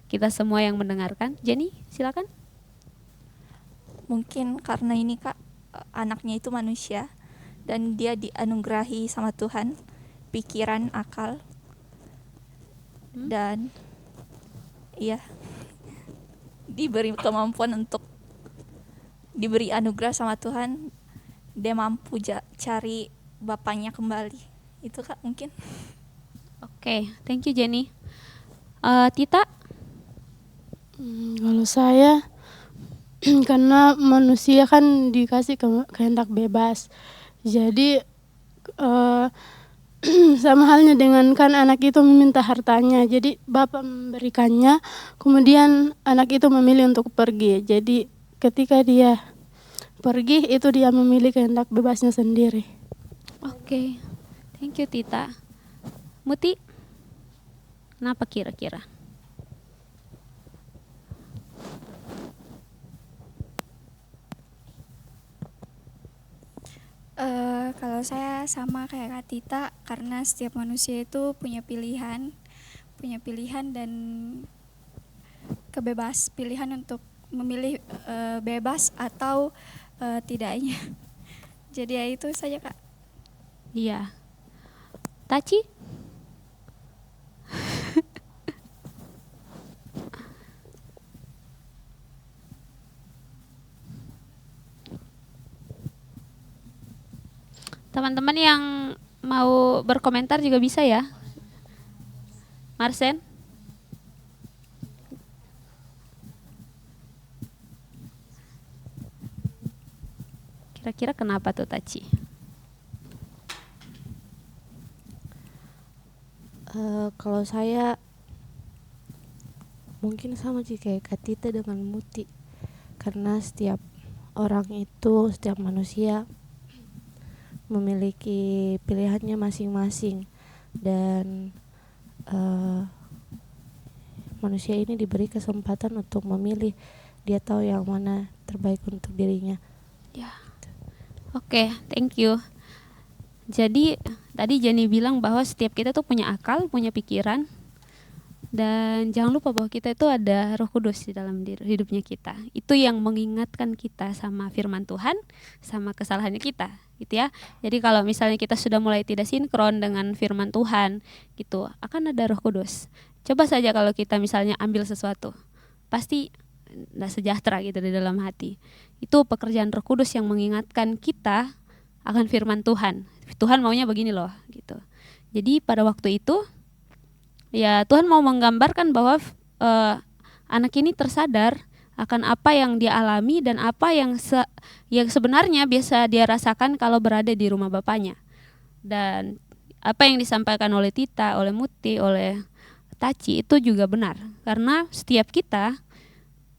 kita semua yang mendengarkan? Jenny, silakan. Mungkin karena ini Kak, anaknya itu manusia dan dia dianugerahi sama Tuhan pikiran, akal, dan iya, diberi kemampuan untuk diberi anugerah sama Tuhan, dia mampu cari bapaknya kembali. Itu Kak mungkin. Oke, thank you Jenny. Tita? Kalau saya karena manusia kan dikasih kehendak bebas, jadi sama halnya dengan kan anak itu meminta hartanya, jadi bapak memberikannya, kemudian anak itu memilih untuk pergi. Jadi ketika dia pergi itu dia memilih kehendak bebasnya sendiri. Oke, thank you Tita. Muti, kenapa kira-kira? Kalau Kalau saya sama kayak Kak Tita, karena setiap manusia itu punya pilihan dan pilihan untuk memilih bebas atau tidaknya. Jadi ya itu saja Kak. Iya. Taci? Teman-teman yang mau berkomentar juga bisa ya. Marsen? Kira-kira kenapa tuh Taci? Kalau saya mungkin sama sih kayak Kak Tita dengan Muti, karena setiap orang itu, setiap manusia memiliki pilihannya masing-masing, dan manusia ini diberi kesempatan untuk memilih. Dia tahu yang mana terbaik untuk dirinya. Ya. Oke, thank you. Jadi tadi Jenny bilang bahwa setiap kita tuh punya akal, punya pikiran, dan jangan lupa bahwa kita itu ada Roh Kudus di dalam hidupnya kita. Itu yang mengingatkan kita sama firman Tuhan, sama kesalahannya kita, gitu ya. Jadi kalau misalnya kita sudah mulai tidak sinkron dengan firman Tuhan, gitu, akan ada Roh Kudus. Coba saja kalau kita misalnya ambil sesuatu, pasti tidak sejahtera gitu di dalam hati. Itu pekerjaan Roh Kudus yang mengingatkan kita akan firman Tuhan. Tuhan maunya begini loh, gitu. Jadi pada waktu itu ya Tuhan mau menggambarkan bahwa anak ini tersadar akan apa yang dia alami dan apa yang sebenarnya biasa dia rasakan kalau berada di rumah bapaknya. Dan apa yang disampaikan oleh Tita, oleh Muti, oleh Taci itu juga benar. Karena setiap kita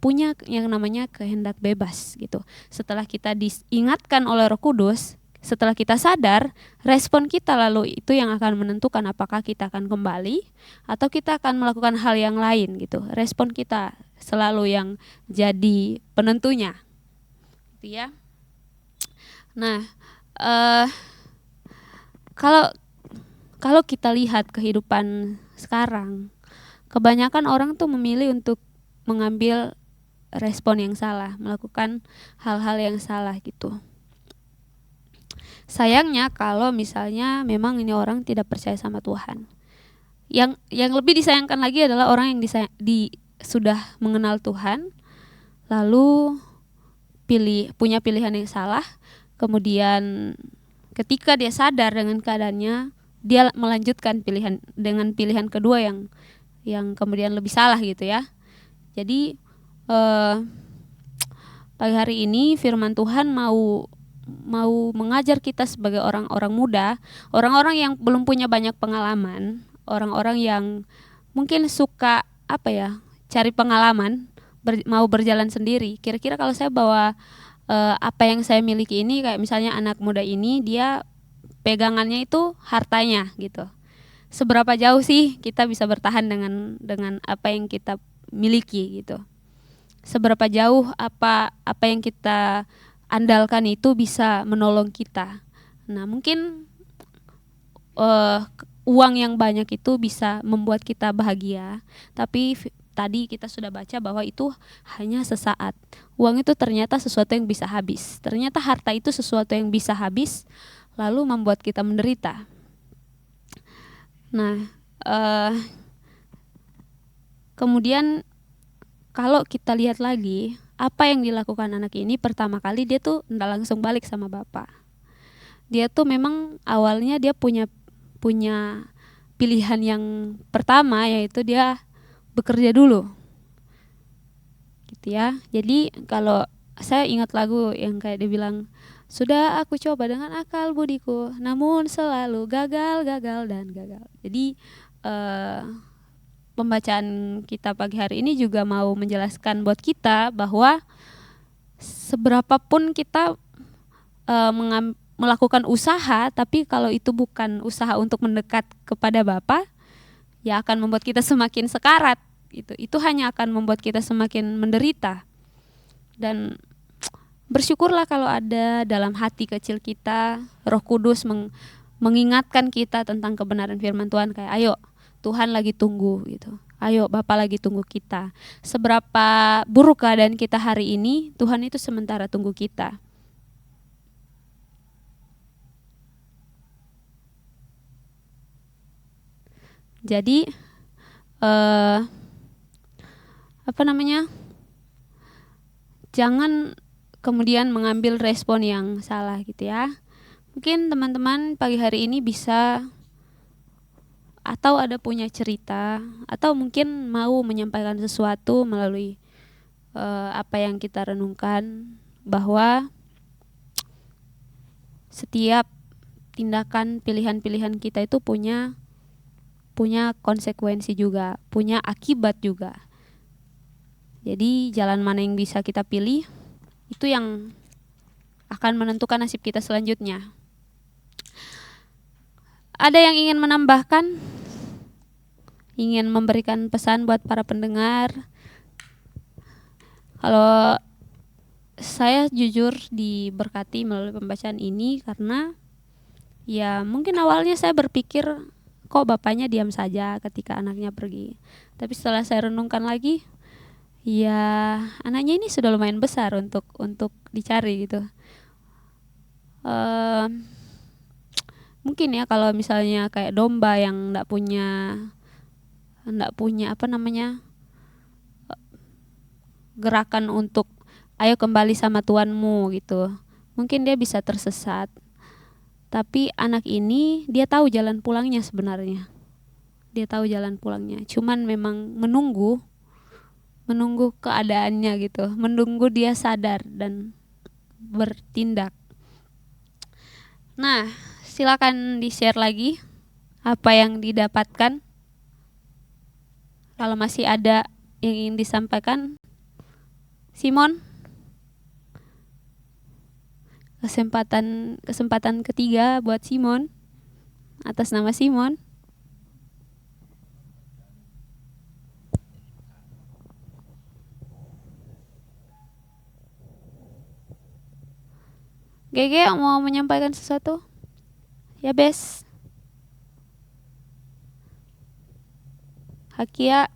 punya yang namanya kehendak bebas gitu. Setelah kita diingatkan oleh Roh Kudus, setelah kita sadar, respon kita lalu itu yang akan menentukan apakah kita akan kembali atau kita akan melakukan hal yang lain gitu. Respon kita selalu yang jadi penentunya, gitu ya. Nah, kalau kita lihat kehidupan sekarang, kebanyakan orang tuh memilih untuk mengambil respon yang salah, melakukan hal-hal yang salah gitu. Sayangnya kalau misalnya memang ini orang tidak percaya sama Tuhan. Yang lebih disayangkan lagi adalah orang yang sudah mengenal Tuhan, lalu punya pilihan yang salah, kemudian ketika dia sadar dengan keadaannya, dia melanjutkan dengan pilihan kedua yang kemudian lebih salah gitu ya. Jadi pagi hari ini firman Tuhan mau mengajar kita sebagai orang-orang muda, orang-orang yang belum punya banyak pengalaman, orang-orang yang mungkin suka cari pengalaman, mau berjalan sendiri. Kira-kira kalau saya bawa apa yang saya miliki ini, kayak misalnya anak muda ini dia pegangannya itu hartanya gitu. Seberapa jauh sih kita bisa bertahan dengan apa yang kita miliki gitu. Seberapa jauh apa yang kita andalkan itu bisa menolong kita. Nah, mungkin uang yang banyak itu bisa membuat kita bahagia, tapi tadi kita sudah baca bahwa itu hanya sesaat. Uang itu ternyata sesuatu yang bisa habis. Ternyata harta itu sesuatu yang bisa habis, lalu membuat kita menderita. Nah, kemudian kalau kita lihat lagi, apa yang dilakukan anak ini, pertama kali dia tuh nggak langsung balik sama bapak. Dia tuh memang awalnya dia punya pilihan yang pertama, yaitu dia bekerja dulu, gitu ya. Jadi kalau saya ingat lagu yang kayak dia bilang, sudah aku coba dengan akal budiku, namun selalu gagal dan gagal. Jadi pembacaan kita pagi hari ini juga mau menjelaskan buat kita bahwa seberapapun kita melakukan usaha, tapi kalau itu bukan usaha untuk mendekat kepada Bapa, ya akan membuat kita semakin sekarat. Itu hanya akan membuat kita semakin menderita. Dan bersyukurlah kalau ada dalam hati kecil kita Roh Kudus mengingatkan kita tentang kebenaran firman Tuhan, kayak ayo Tuhan lagi tunggu gitu. Ayo Bapa lagi tunggu kita. Seberapa buruk keadaan kita hari ini, Tuhan itu sementara tunggu kita. Jadi jangan kemudian mengambil respon yang salah gitu ya. Mungkin teman-teman pagi hari ini bisa atau ada punya cerita atau mungkin mau menyampaikan sesuatu melalui apa yang kita renungkan, bahwa setiap tindakan pilihan-pilihan kita itu punya konsekuensi juga, punya akibat juga. Jadi jalan mana yang bisa kita pilih itu yang akan menentukan nasib kita selanjutnya. Ada yang ingin menambahkan? Ingin memberikan pesan buat para pendengar? Kalau saya jujur diberkati melalui pembacaan ini karena ya mungkin awalnya saya berpikir kok bapaknya diam saja ketika anaknya pergi. Tapi setelah saya renungkan lagi, ya anaknya ini sudah lumayan besar untuk dicari gitu. Mungkin ya kalau misalnya kayak domba yang enggak punya gerakan untuk ayo kembali sama tuanmu gitu, mungkin dia bisa tersesat. Tapi anak ini dia tahu jalan pulangnya sebenarnya. Dia tahu jalan pulangnya. Cuman memang menunggu keadaannya gitu. Menunggu dia sadar dan bertindak. Nah, silakan di-share lagi apa yang didapatkan. Kalau masih ada yang ingin disampaikan. Simon? Kesempatan ketiga buat Simon, atas nama Simon. Gege mau menyampaikan sesuatu? Ya Bes. Hakia.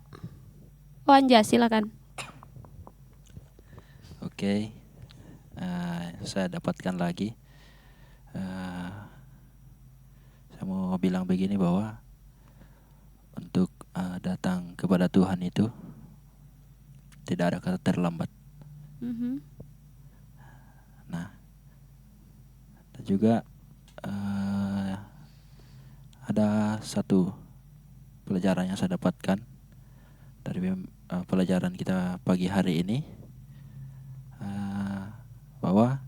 Anja silakan. Oke. Saya dapatkan lagi. Saya mau bilang begini bahwa untuk datang kepada Tuhan itu tidak ada kata terlambat. Nah, dan juga ada satu pelajaran yang saya dapatkan dari pelajaran kita pagi hari ini, bahwa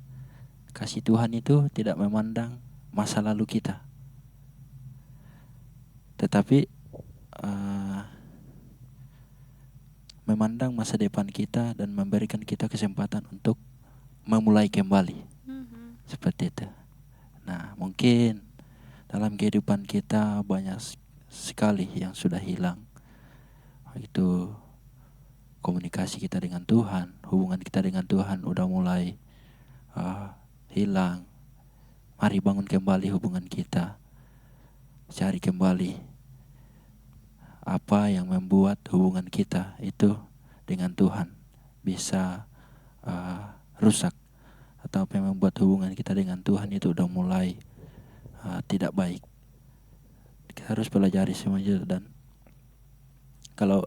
kasih Tuhan itu tidak memandang masa lalu kita, tetapi memandang masa depan kita dan memberikan kita kesempatan untuk memulai kembali. Seperti itu. Nah, mungkin dalam kehidupan kita banyak sekali yang sudah hilang. Itu komunikasi kita dengan Tuhan, hubungan kita dengan Tuhan udah mulai hilang. Mari bangun kembali hubungan kita. Cari kembali apa yang membuat hubungan kita itu dengan Tuhan bisa rusak, atau apa yang membuat hubungan kita dengan Tuhan itu udah mulai tidak baik. Kita harus pelajari semuanya, dan kalau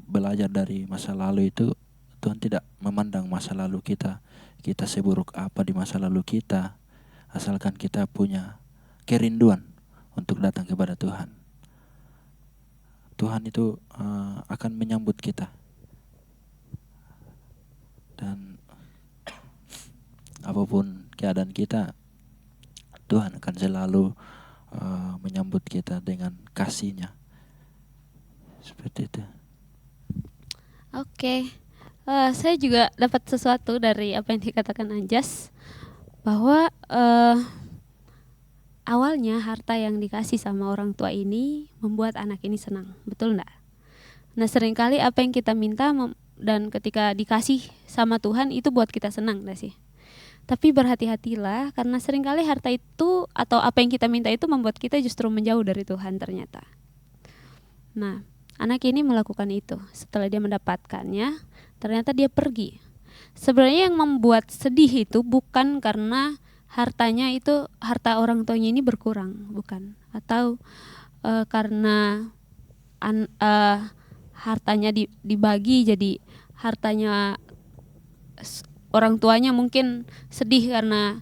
belajar dari masa lalu itu, Tuhan tidak memandang masa lalu kita seburuk apa di masa lalu kita, asalkan kita punya kerinduan untuk datang kepada Tuhan. Tuhan itu akan menyambut kita, dan apapun keadaan kita, Tuhan akan selalu menyambut kita dengan kasih-Nya. Seperti itu. Oke. Saya juga dapat sesuatu dari apa yang dikatakan Anjas, bahwa awalnya harta yang dikasih sama orang tua ini membuat anak ini senang, betul enggak? Nah, seringkali apa yang kita minta dan ketika dikasih sama Tuhan itu buat kita senang gak sih? Tapi berhati-hatilah karena seringkali harta itu atau apa yang kita minta itu membuat kita justru menjauh dari Tuhan ternyata. Nah, anak ini melakukan itu. Setelah dia mendapatkannya, ternyata dia pergi. Sebenarnya yang membuat sedih itu bukan karena hartanya itu, harta orang tuanya ini berkurang, bukan. Atau karena hartanya dibagi jadi hartanya orang tuanya mungkin sedih karena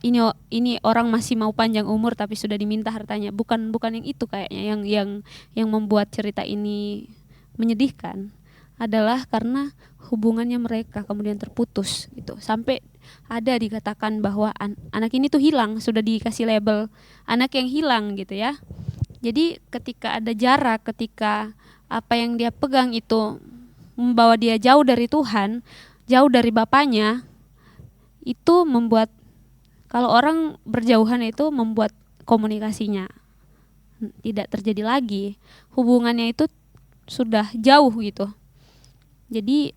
ini orang masih mau panjang umur tapi sudah diminta hartanya. Bukan yang itu kayaknya yang membuat cerita ini menyedihkan adalah karena hubungannya mereka kemudian terputus gitu. Sampai ada dikatakan bahwa anak ini tuh hilang, sudah dikasih label anak yang hilang gitu ya. Jadi ketika ada jarak, ketika apa yang dia pegang itu membawa dia jauh dari Tuhan, jauh dari Bapaknya, itu membuat, kalau orang berjauhan itu membuat komunikasinya tidak terjadi lagi, hubungannya itu sudah jauh gitu. Jadi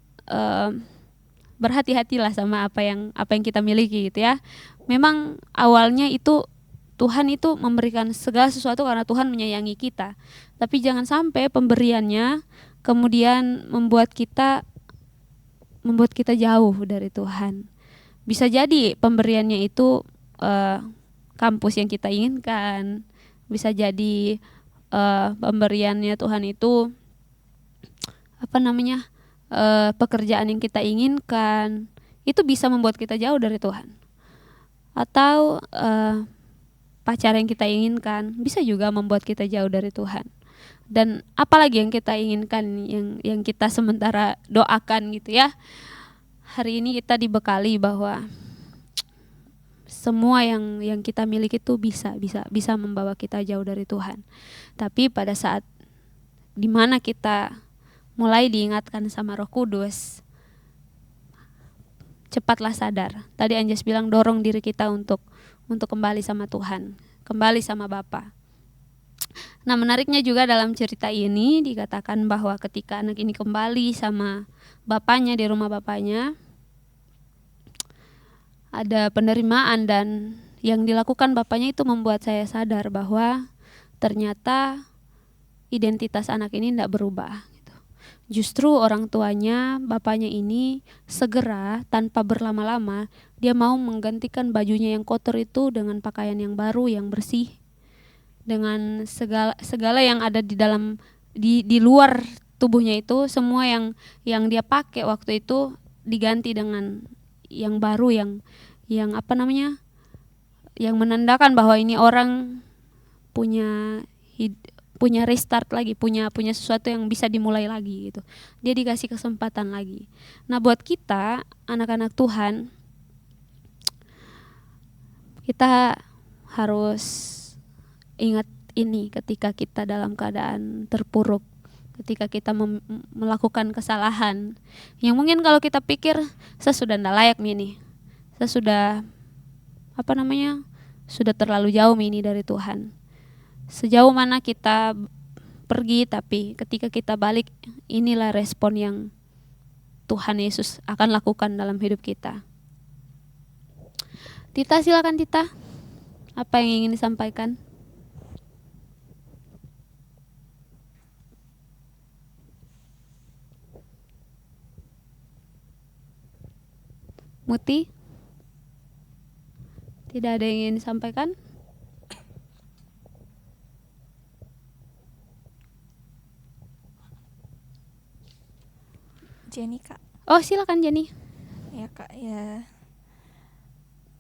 berhati-hatilah sama apa yang kita miliki gitu ya. Memang awalnya itu Tuhan itu memberikan segala sesuatu karena Tuhan menyayangi kita. Tapi jangan sampai pemberiannya kemudian membuat kita jauh dari Tuhan. Bisa jadi pemberiannya itu kampus yang kita inginkan. Bisa jadi pemberiannya Tuhan itu pekerjaan yang kita inginkan. Itu bisa membuat kita jauh dari Tuhan. Atau pacar yang kita inginkan bisa juga membuat kita jauh dari Tuhan. Dan apalagi yang kita inginkan, yang kita sementara doakan gitu ya. Hari ini kita dibekali bahwa semua yang kita miliki itu bisa membawa kita jauh dari Tuhan. Tapi pada saat dimana kita mulai diingatkan sama Roh Kudus, cepatlah sadar. Tadi Anjas bilang dorong diri kita untuk kembali sama Tuhan, kembali sama Bapa. Nah, menariknya juga dalam cerita ini dikatakan bahwa ketika anak ini kembali sama bapaknya di rumah bapaknya, ada penerimaan, dan yang dilakukan bapaknya itu membuat saya sadar bahwa ternyata identitas anak ini tidak berubah. Justru orang tuanya, bapaknya ini segera tanpa berlama-lama dia mau menggantikan bajunya yang kotor itu dengan pakaian yang baru, yang bersih, dengan segala yang ada di dalam di luar tubuhnya itu, semua yang dia pakai waktu itu diganti dengan yang baru, yang menandakan bahwa ini orang punya restart lagi, punya sesuatu yang bisa dimulai lagi gitu. Dia dikasih kesempatan lagi. Nah, buat kita anak-anak Tuhan, kita harus ingat ini ketika kita dalam keadaan terpuruk, ketika kita melakukan kesalahan yang mungkin kalau kita pikir saya sudah tidak layak ini, saya sudah sudah terlalu jauh ini dari Tuhan. Sejauh mana kita pergi, tapi ketika kita balik, inilah respon yang Tuhan Yesus akan lakukan dalam hidup kita. Tita, silakan Tita. Apa yang ingin disampaikan? Muti? Tidak ada yang ingin disampaikan? Jenny, Kak. Oh, silakan Jenny. Ya, Kak, ya.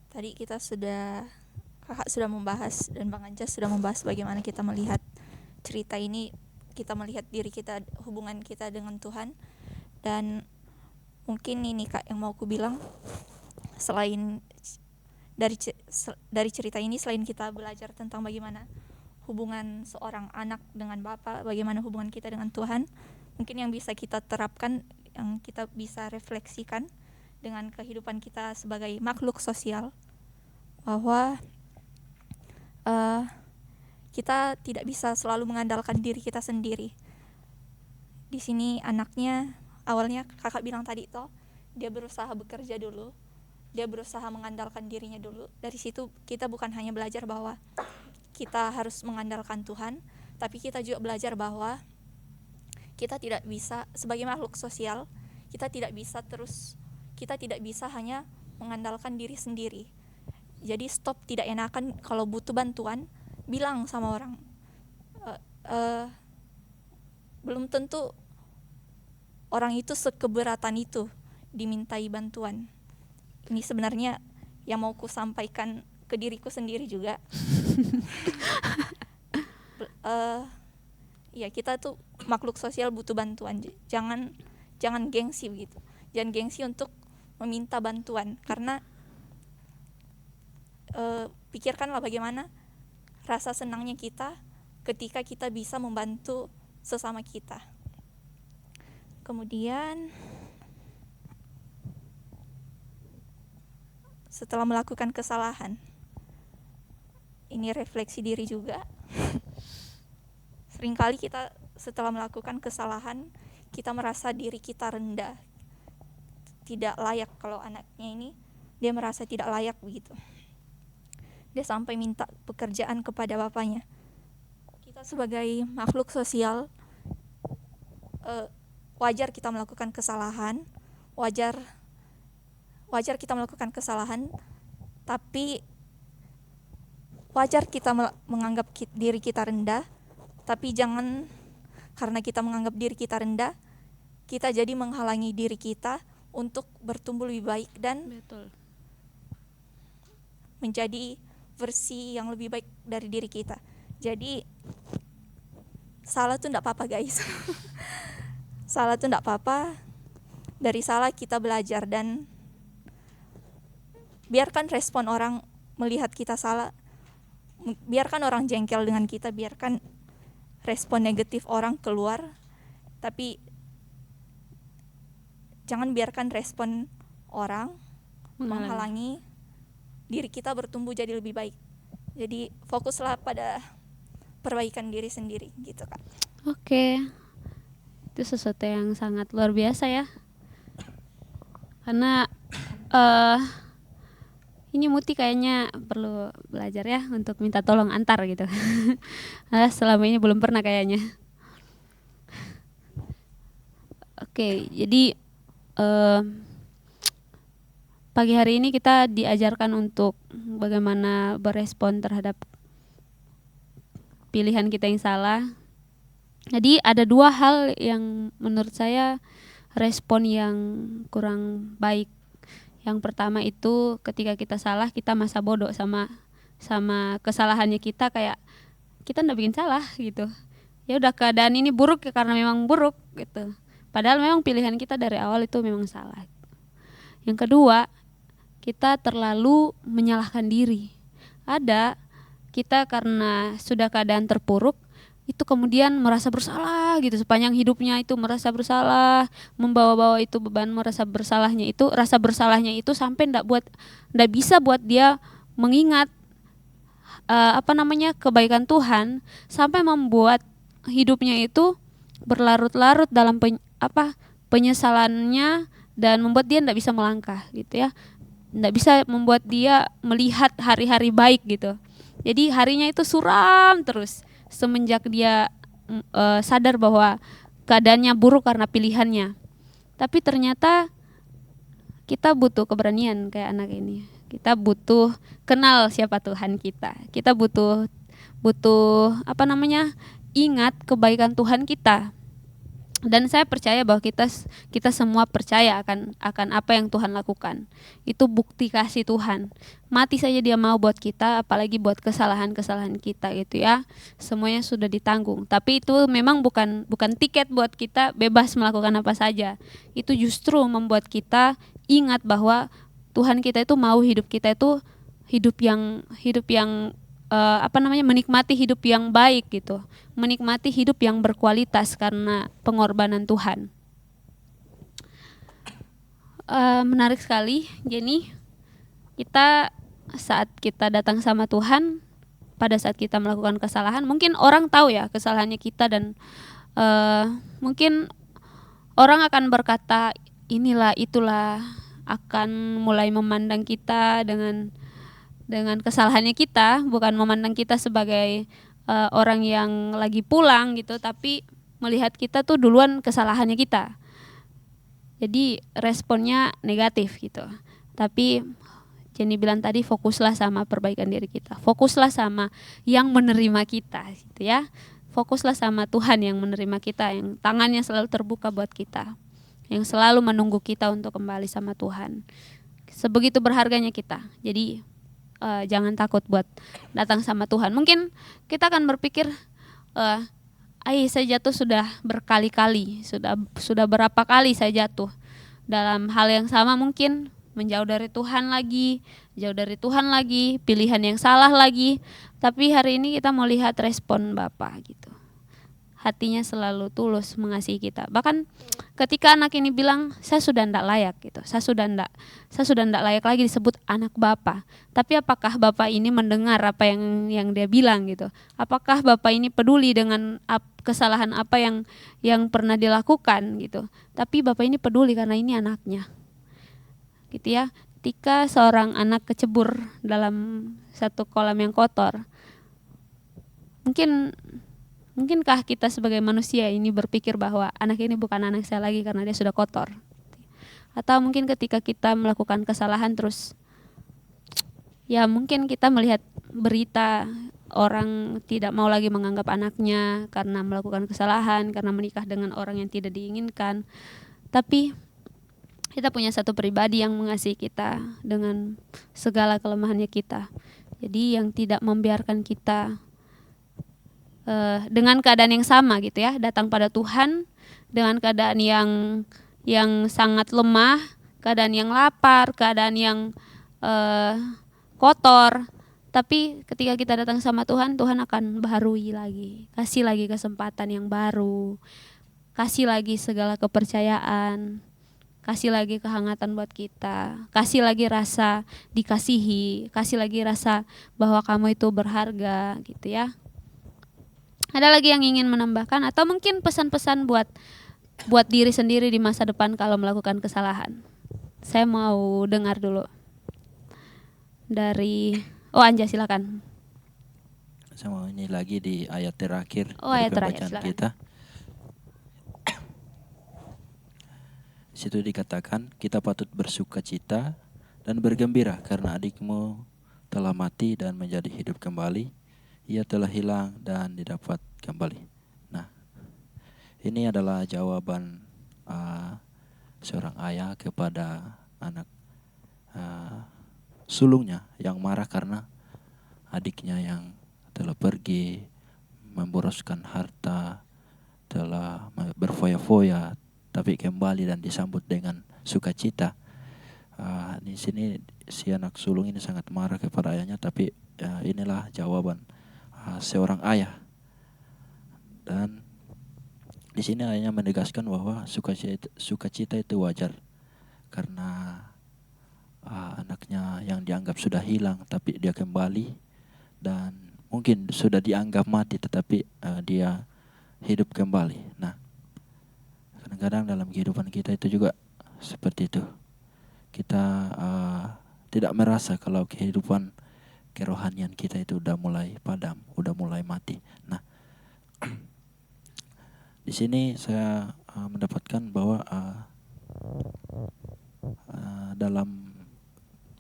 Tadi kakak sudah membahas dan Bang Anjas sudah membahas bagaimana kita melihat cerita ini, kita melihat diri kita, hubungan kita dengan Tuhan. Dan mungkin ini Kak yang mau aku bilang, selain dari cerita ini, selain kita belajar tentang bagaimana hubungan seorang anak dengan Bapa, bagaimana hubungan kita dengan Tuhan, mungkin yang bisa kita terapkan, yang kita bisa refleksikan dengan kehidupan kita sebagai makhluk sosial, bahwa kita tidak bisa selalu mengandalkan diri kita sendiri. Di sini anaknya awalnya kakak bilang tadi toh, dia berusaha bekerja dulu, dia berusaha mengandalkan dirinya dulu. Dari situ kita bukan hanya belajar bahwa kita harus mengandalkan Tuhan, tapi kita juga belajar bahwa kita tidak bisa sebagai makhluk sosial, kita tidak bisa hanya mengandalkan diri sendiri. Jadi stop tidak enakan kalau butuh bantuan, bilang sama orang. Belum tentu orang itu sekeberatan itu dimintai bantuan. Ini sebenarnya yang mau ku sampaikan ke diriku sendiri juga. Ya kita tuh makhluk sosial butuh bantuan. Jangan gengsi begitu. Jangan gengsi untuk meminta bantuan, karena pikirkanlah bagaimana rasa senangnya kita ketika kita bisa membantu sesama kita. Kemudian setelah melakukan kesalahan, ini refleksi diri juga. Seringkali kita setelah melakukan kesalahan, kita merasa diri kita rendah, tidak layak. Kalau anaknya ini, dia merasa tidak layak begitu. Dia sampai minta pekerjaan kepada bapaknya. Kita sebagai makhluk sosial, wajar kita melakukan kesalahan, wajar kita melakukan kesalahan, tapi wajar kita menganggap diri kita rendah, tapi jangan karena kita menganggap diri kita rendah, kita jadi menghalangi diri kita untuk bertumbuh lebih baik dan menjadi versi yang lebih baik dari diri kita. Jadi salah tuh enggak apa-apa guys. Salah tuh enggak apa-apa. Dari salah kita belajar, dan biarkan respon orang melihat kita salah. Biarkan orang jengkel dengan kita, biarkan respon negatif orang keluar, tapi jangan biarkan respon orang menghalangi diri kita bertumbuh jadi lebih baik. Jadi fokuslah pada perbaikan diri sendiri gitu Kak. Oke. Itu sesuatu yang sangat luar biasa ya. Karena ini Muti kayaknya perlu belajar ya untuk minta tolong antar gitu. Selama ini belum pernah kayaknya. Oke, jadi pagi hari ini kita diajarkan untuk bagaimana berespon terhadap pilihan kita yang salah. Jadi ada dua hal yang menurut saya respon yang kurang baik. Yang pertama itu ketika kita salah, kita masa bodoh sama kesalahannya kita, kayak kita ndak bikin salah gitu. Ya udah, keadaan ini buruk ya karena memang buruk gitu. Padahal memang pilihan kita dari awal itu memang salah. Yang kedua, kita terlalu menyalahkan diri. Ada kita karena sudah keadaan terpuruk, itu kemudian merasa bersalah gitu, sepanjang hidupnya itu merasa bersalah, membawa-bawa itu beban merasa bersalahnya itu, rasa bersalahnya itu sampai ndak bisa buat dia mengingat kebaikan Tuhan, sampai membuat hidupnya itu berlarut-larut dalam penyesalannya, dan membuat dia ndak bisa melangkah gitu ya, ndak bisa membuat dia melihat hari-hari baik gitu. Jadi harinya itu suram terus semenjak dia sadar bahwa keadaannya buruk karena pilihannya. Tapi ternyata kita butuh keberanian kayak anak ini. Kita butuh kenal siapa Tuhan kita. Kita butuh ingat kebaikan Tuhan kita. Dan saya percaya bahwa kita semua percaya akan apa yang Tuhan lakukan. Itu bukti kasih Tuhan. Mati saja dia mau buat kita, apalagi buat kesalahan-kesalahan kita gitu ya. Semuanya sudah ditanggung. Tapi itu memang bukan tiket buat kita bebas melakukan apa saja. Itu justru membuat kita ingat bahwa Tuhan kita itu mau hidup kita itu hidup yang menikmati hidup yang baik gitu, menikmati hidup yang berkualitas karena pengorbanan Tuhan. Menarik sekali, Jenny. Kita saat kita datang sama Tuhan, pada saat kita melakukan kesalahan, mungkin orang tahu ya kesalahannya kita, dan mungkin orang akan berkata inilah itulah, akan mulai memandang kita dengan kesalahannya kita, bukan memandang kita sebagai orang yang lagi pulang gitu, tapi melihat kita tuh duluan kesalahannya kita. Jadi responnya negatif gitu. Tapi Jenny bilang tadi, fokuslah sama perbaikan diri kita. Fokuslah sama yang menerima kita gitu ya. Fokuslah sama Tuhan yang menerima kita, yang tangannya selalu terbuka buat kita, yang selalu menunggu kita untuk kembali sama Tuhan. Sebegitu berharganya kita. Jadi jangan takut buat datang sama Tuhan. Mungkin kita akan berpikir, saya jatuh sudah berkali-kali, sudah berapa kali saya jatuh dalam hal yang sama, mungkin menjauh dari Tuhan lagi, jauh dari Tuhan lagi, pilihan yang salah lagi. Tapi hari ini kita mau lihat respon Bapa gitu. Hatinya selalu tulus mengasihi kita. Bahkan ketika anak ini bilang, saya sudah tidak layak gitu. Saya sudah tidak layak lagi disebut anak Bapa. Tapi apakah Bapa ini mendengar apa yang dia bilang gitu? Apakah Bapa ini peduli dengan kesalahan apa yang pernah dilakukan gitu? Tapi Bapa ini peduli karena ini anaknya. Gitu ya. Ketika seorang anak kecebur dalam satu kolam yang kotor, mungkinkah kita sebagai manusia ini berpikir bahwa anak ini bukan anak saya lagi karena dia sudah kotor? Atau mungkin ketika kita melakukan kesalahan terus, ya mungkin kita melihat berita orang tidak mau lagi menganggap anaknya karena melakukan kesalahan, karena menikah dengan orang yang tidak diinginkan. Tapi kita punya satu pribadi yang mengasihi kita dengan segala kelemahannya kita. Jadi yang tidak membiarkan kita dengan keadaan yang sama gitu ya, datang pada Tuhan dengan keadaan yang sangat lemah, keadaan yang lapar, keadaan yang kotor. Tapi ketika kita datang sama Tuhan, Tuhan akan baharui lagi, kasih lagi kesempatan yang baru, kasih lagi segala kepercayaan, kasih lagi kehangatan buat kita, kasih lagi rasa dikasihi, kasih lagi rasa bahwa kamu itu berharga gitu ya. Ada lagi yang ingin menambahkan atau mungkin pesan-pesan buat diri sendiri di masa depan kalau melakukan kesalahan? Saya mau dengar dulu dari Anja, silakan. Saya mau ini lagi di ayat terakhir Ayat dari terakhir, pembacaan silakan. kita. Di situ dikatakan, kita patut bersuka cita dan bergembira karena adikmu telah mati dan menjadi hidup kembali. Ia telah hilang dan didapat kembali. Nah, ini adalah jawaban seorang ayah kepada anak sulungnya yang marah karena adiknya yang telah pergi memboroskan harta, telah berfoya-foya, tapi kembali dan disambut dengan sukacita. Di sini si anak sulung ini sangat marah kepada ayahnya, tapi inilah jawaban seorang ayah. Dan di sini ayahnya menegaskan bahwa sukacita itu wajar karena anaknya yang dianggap sudah hilang tapi dia kembali, dan mungkin sudah dianggap mati tetapi dia hidup kembali. Nah, kadang-kadang dalam kehidupan kita itu juga seperti itu. Kita tidak merasa kalau kehidupan kerohanian kita itu udah mulai padam, udah mulai mati. Nah, di sini saya mendapatkan bahwa dalam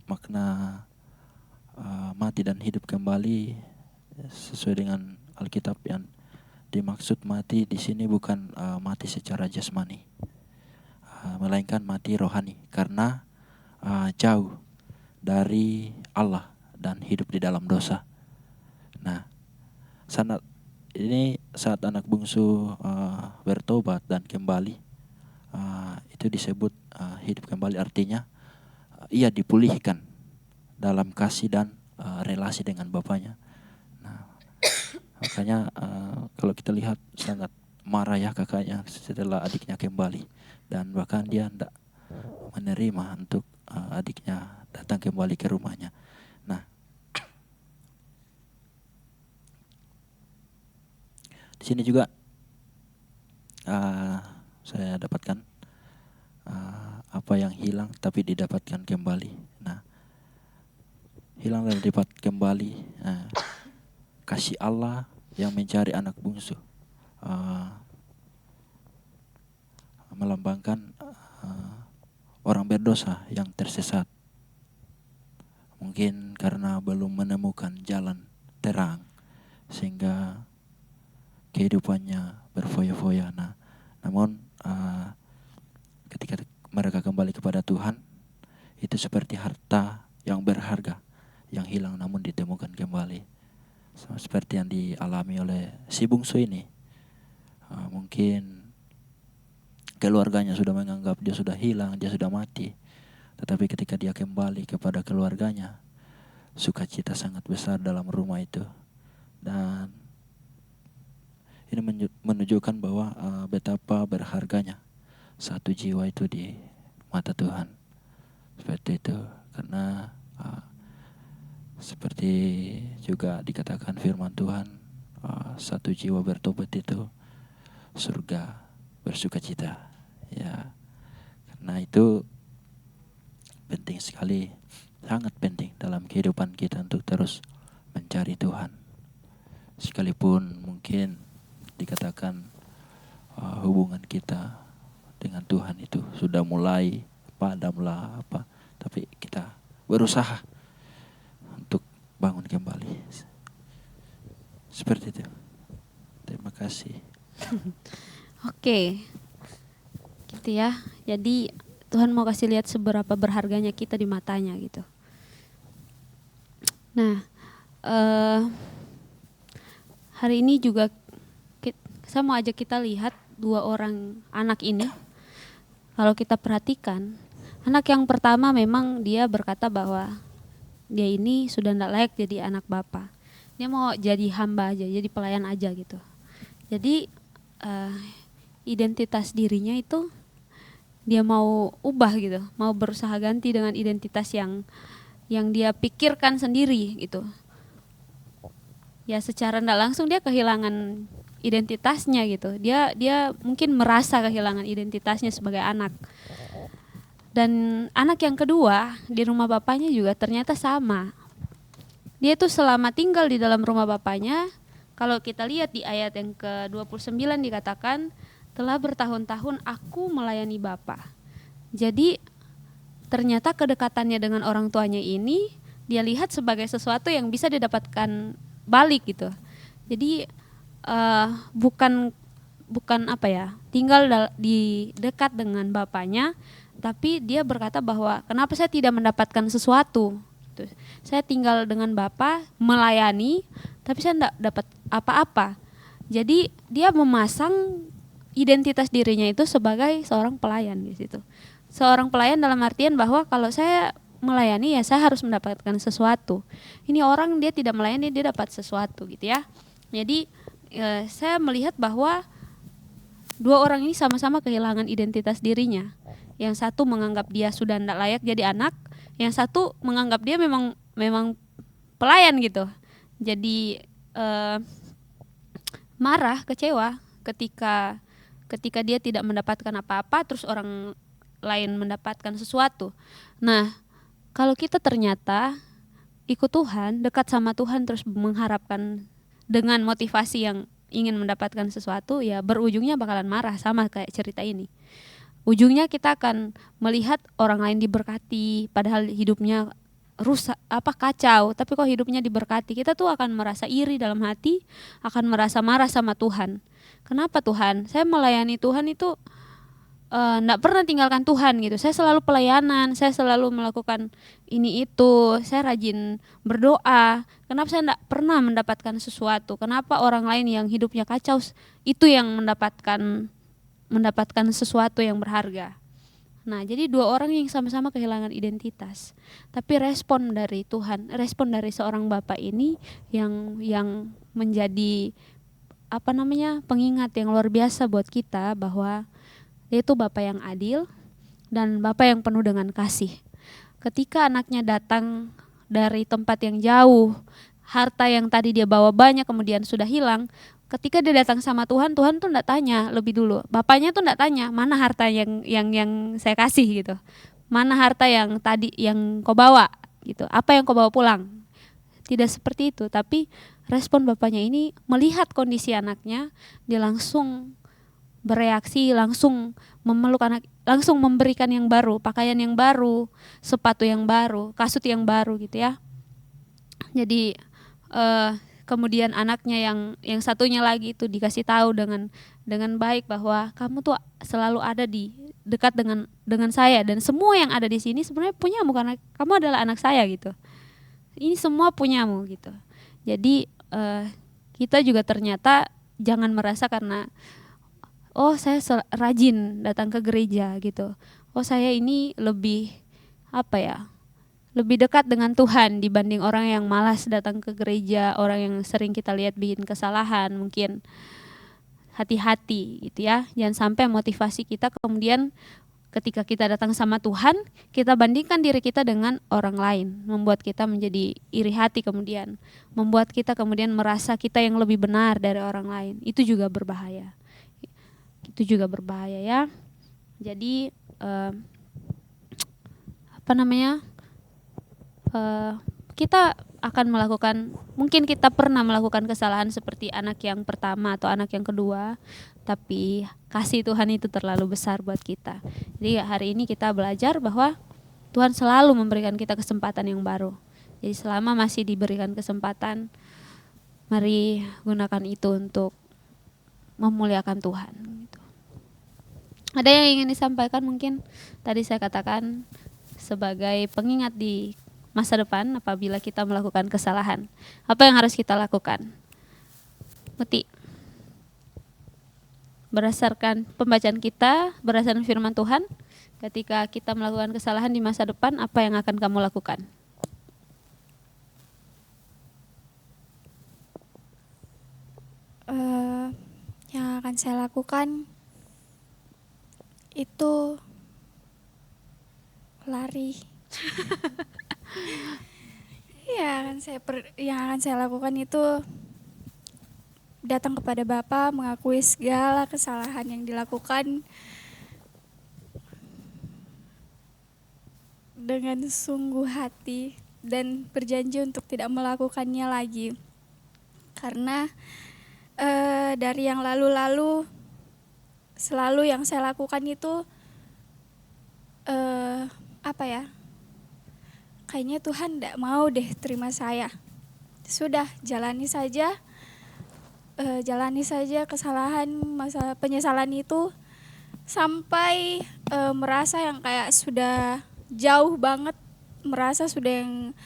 makna mati dan hidup kembali sesuai dengan Alkitab, yang dimaksud mati di sini bukan mati secara jasmani, melainkan mati rohani karena jauh dari Allah dan hidup di dalam dosa. Nah, saat anak bungsu bertobat dan kembali, itu disebut hidup kembali, artinya ia dipulihkan dalam kasih dan relasi dengan bapaknya. Nah, makanya kalau kita lihat sangat marah ya kakaknya setelah adiknya kembali, dan bahkan dia tidak menerima untuk adiknya datang kembali ke rumahnya. Nah, di sini juga saya dapatkan apa yang hilang tapi didapatkan kembali. Nah, hilang dan dapat kembali, kasih Allah yang mencari anak bungsu, melambangkan orang berdosa yang tersesat. Mungkin karena belum menemukan jalan terang sehingga kehidupannya berfoya-foya. Nah, namun ketika mereka kembali kepada Tuhan, itu seperti harta yang berharga yang hilang namun ditemukan kembali. Sama seperti yang dialami oleh si bungsu ini. Mungkin keluarganya sudah menganggap dia sudah hilang, dia sudah mati. Tetapi ketika dia kembali kepada keluarganya, sukacita sangat besar dalam rumah itu. Dan ini menunjukkan bahwa betapa berharganya satu jiwa itu di mata Tuhan. Seperti itu. Karena seperti juga dikatakan firman Tuhan, satu jiwa bertobat itu surga bersukacita. Ya, karena itu penting sekali, sangat penting dalam kehidupan kita untuk terus mencari Tuhan. Sekalipun mungkin dikatakan hubungan kita dengan Tuhan itu sudah mulai padamlah apa, tapi kita berusaha untuk bangun kembali. Seperti itu. Terima kasih. Oke. Gitu ya. Jadi Tuhan mau kasih lihat seberapa berharganya kita di matanya gitu. Nah, hari ini juga saya mau ajak kita lihat dua orang anak ini. Kalau kita perhatikan, anak yang pertama memang dia berkata bahwa dia ini sudah tidak layak jadi anak bapa. Dia mau jadi hamba aja, jadi pelayan aja gitu. Jadi identitas dirinya itu dia mau ubah gitu, mau berusaha ganti dengan identitas yang dia pikirkan sendiri gitu. Ya secara tidak langsung dia kehilangan identitasnya gitu. Dia mungkin merasa kehilangan identitasnya sebagai anak. Dan anak yang kedua di rumah bapaknya juga ternyata sama. Dia itu selama tinggal di dalam rumah bapaknya, kalau kita lihat di ayat yang ke-29 dikatakan, telah bertahun-tahun aku melayani Bapa. Jadi ternyata kedekatannya dengan orang tuanya ini dia lihat sebagai sesuatu yang bisa didapatkan balik gitu. Jadi bukan apa ya, tinggal di dekat dengan bapaknya, tapi dia berkata bahwa kenapa saya tidak mendapatkan sesuatu gitu. Saya tinggal dengan Bapa, melayani, tapi saya tidak dapat apa-apa. Jadi dia memasang identitas dirinya itu sebagai seorang pelayan di situ. Seorang pelayan dalam artian bahwa kalau saya melayani ya saya harus mendapatkan sesuatu. Ini orang dia tidak melayani, dia dapat sesuatu gitu ya. Jadi saya melihat bahwa dua orang ini sama-sama kehilangan identitas dirinya. Yang satu menganggap dia sudah tidak layak jadi anak, yang satu menganggap dia memang pelayan gitu. Jadi marah, kecewa ketika dia tidak mendapatkan apa-apa, terus orang lain mendapatkan sesuatu. Nah, kalau kita ternyata ikut Tuhan, dekat sama Tuhan, terus mengharapkan dengan motivasi yang ingin mendapatkan sesuatu, ya berujungnya bakalan marah, sama kayak cerita ini. Ujungnya kita akan melihat orang lain diberkati, padahal hidupnya rusak, kacau, tapi kok hidupnya diberkati. Kita tuh akan merasa iri dalam hati, akan merasa marah sama Tuhan. Kenapa Tuhan? Saya melayani Tuhan itu enggak pernah tinggalkan Tuhan gitu. Saya selalu pelayanan, saya selalu melakukan ini itu, saya rajin berdoa. Kenapa saya enggak pernah mendapatkan sesuatu? Kenapa orang lain yang hidupnya kacau itu yang mendapatkan sesuatu yang berharga? Nah, jadi dua orang yang sama-sama kehilangan identitas. Tapi respon dari Tuhan, respon dari seorang bapak ini yang menjadi pengingat yang luar biasa buat kita bahwa dia itu Bapa yang adil dan Bapa yang penuh dengan kasih. Ketika anaknya datang dari tempat yang jauh, harta yang tadi dia bawa banyak kemudian sudah hilang, ketika dia datang sama Tuhan, Tuhan tuh enggak tanya lebih dulu. Bapaknya tuh enggak tanya, mana harta yang saya kasih gitu. Mana harta yang tadi yang kau bawa gitu. Apa yang kau bawa pulang? Tidak seperti itu, tapi respon bapaknya ini melihat kondisi anaknya, dia langsung bereaksi, langsung memeluk anak, langsung memberikan yang baru, pakaian yang baru, sepatu yang baru, kasut yang baru gitu ya. Jadi kemudian anaknya yang satunya lagi itu dikasih tahu dengan baik bahwa kamu tuh selalu ada di dekat dengan saya, dan semua yang ada di sini sebenarnya punyamu karena kamu adalah anak saya gitu. Ini semua punyamu gitu. Jadi kita juga ternyata jangan merasa karena oh saya rajin datang ke gereja gitu. Oh saya ini lebih lebih dekat dengan Tuhan dibanding orang yang malas datang ke gereja, orang yang sering kita lihat bikin kesalahan. Mungkin hati-hati gitu ya. Jangan sampai motivasi kita kemudian ketika kita datang sama Tuhan, kita bandingkan diri kita dengan orang lain, membuat kita menjadi iri hati kemudian, membuat kita kemudian merasa kita yang lebih benar dari orang lain. Itu juga berbahaya. Itu juga berbahaya ya. Jadi kita akan melakukan, mungkin kita pernah melakukan kesalahan seperti anak yang pertama atau anak yang kedua, tapi kasih Tuhan itu terlalu besar buat kita. Jadi hari ini kita belajar bahwa Tuhan selalu memberikan kita kesempatan yang baru. Jadi selama masih diberikan kesempatan, mari gunakan itu untuk memuliakan Tuhan gitu. Ada yang ingin disampaikan mungkin? Tadi saya katakan sebagai pengingat di masa depan apabila kita melakukan kesalahan. Apa yang harus kita lakukan? Muti. Berdasarkan pembacaan kita, berdasarkan firman Tuhan, ketika kita melakukan kesalahan di masa depan, apa yang akan kamu lakukan? Yang akan saya lakukan itu lari. Yang akan saya lakukan itu datang kepada Bapa, mengakui segala kesalahan yang dilakukan dengan sungguh hati dan berjanji untuk tidak melakukannya lagi. Karena dari yang lalu-lalu selalu yang saya lakukan itu kayaknya Tuhan tidak mau deh terima saya. Sudah, jalani saja kesalahan, masa penyesalan itu sampai merasa yang kayak sudah jauh banget, merasa sudah yang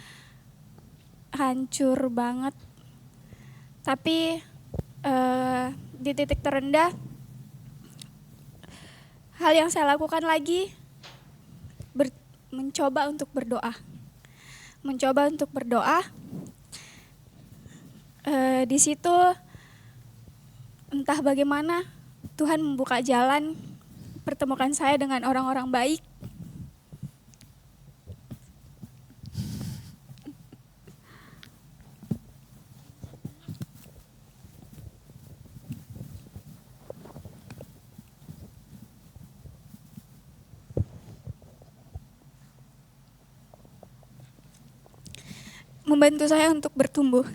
hancur banget. Tapi di titik terendah, hal yang saya lakukan lagi mencoba untuk berdoa. Di situ entah bagaimana Tuhan membuka jalan, pertemukan saya dengan orang-orang baik. Membantu saya untuk bertumbuh.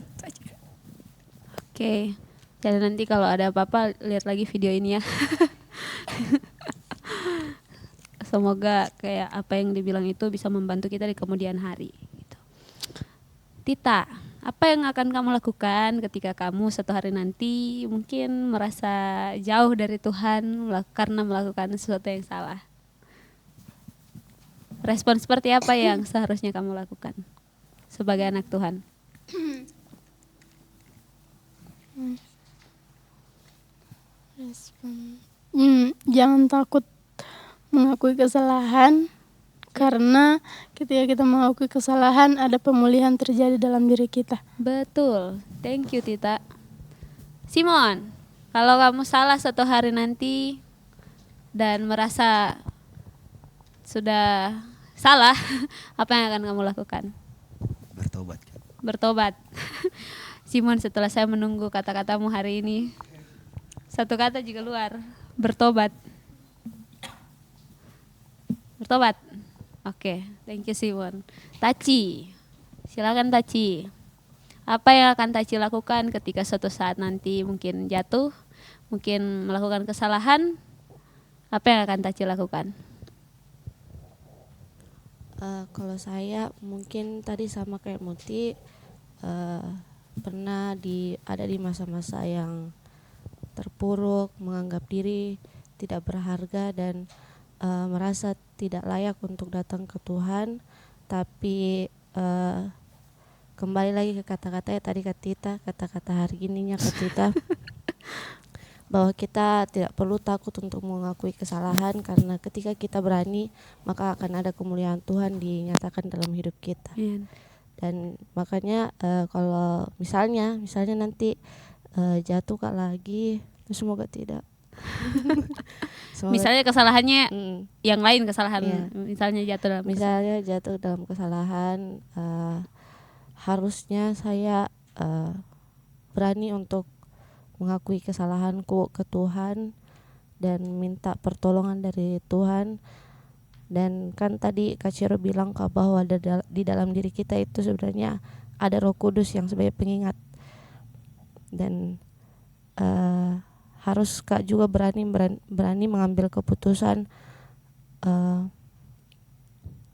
Oke. Jadi nanti kalau ada apa-apa lihat lagi video ini ya. Semoga kayak apa yang dibilang itu bisa membantu kita di kemudian hari gitu. Tita, apa yang akan kamu lakukan ketika kamu satu hari nanti mungkin merasa jauh dari Tuhan karena melakukan sesuatu yang salah? Respon seperti apa yang seharusnya kamu lakukan sebagai anak Tuhan? Jangan takut mengakui kesalahan, karena ketika kita mengakui kesalahan ada pemulihan terjadi dalam diri kita. Betul, thank you Tita. Simon, kalau kamu salah satu hari nanti dan merasa sudah salah, apa yang akan kamu lakukan? Bertobat. Bertobat. Simon, setelah saya menunggu kata-katamu hari ini, satu kata juga luar, bertobat. Bertobat. Oke, thank you Simon. Taci, silakan Taci. Apa yang akan Taci lakukan ketika suatu saat nanti mungkin jatuh, mungkin melakukan kesalahan? Apa yang akan Taci lakukan? Kalau saya mungkin tadi sama kayak Muti, pernah ada di masa-masa yang terpuruk, menganggap diri tidak berharga dan merasa tidak layak untuk datang ke Tuhan. Tapi kembali lagi ke kata-katanya tadi kata-kata hari ininya Katita bahwa kita tidak perlu takut untuk mengakui kesalahan, karena ketika kita berani maka akan ada kemuliaan Tuhan dinyatakan dalam hidup kita. Dan makanya kalau misalnya nanti jatuh Kak lagi, semoga tidak. Misalnya kesalahannya yang lain kesalahan, Iya. misalnya jatuh dalam kesalahan, harusnya saya berani untuk mengakui kesalahanku ke Tuhan dan minta pertolongan dari Tuhan. Dan kan tadi Kak Ciro bilang bahwa di dalam diri kita itu sebenarnya ada Roh Kudus yang sebagai pengingat, dan harus Kak juga berani mengambil keputusan,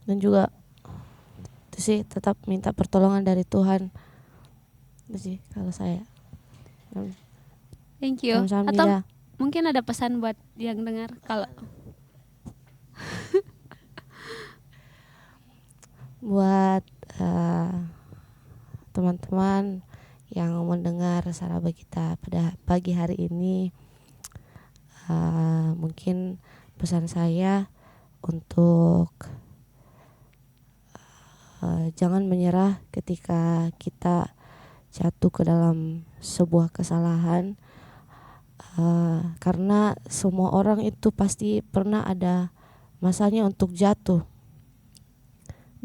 dan juga itu sih tetap minta pertolongan dari Tuhan. Itu sih kalau saya. thank you. Sama-sama, Atau Mila. mungkin ada pesan buat yang dengar kalau Buat teman-teman yang mendengar Saraba kita pada pagi hari ini, mungkin pesan saya untuk jangan menyerah ketika kita jatuh ke dalam sebuah kesalahan, karena semua orang itu pasti pernah ada masanya untuk jatuh.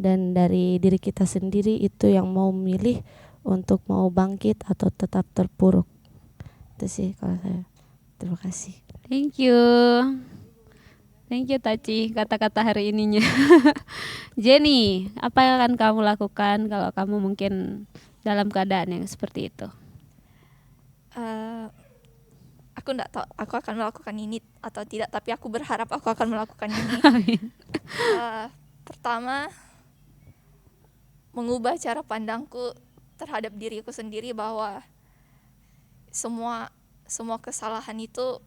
Dan dari diri kita sendiri itu yang mau milih untuk mau bangkit atau tetap terpuruk. Itu sih kalau saya. Terima kasih. thank you Taci kata-kata hari ininya. Jenny, apa yang akan kamu lakukan kalau kamu mungkin dalam keadaan yang seperti itu? Aku enggak tahu aku akan melakukan ini atau tidak, tapi aku berharap aku akan melakukan ini. Pertama, mengubah cara pandangku terhadap diriku sendiri bahwa semua kesalahan itu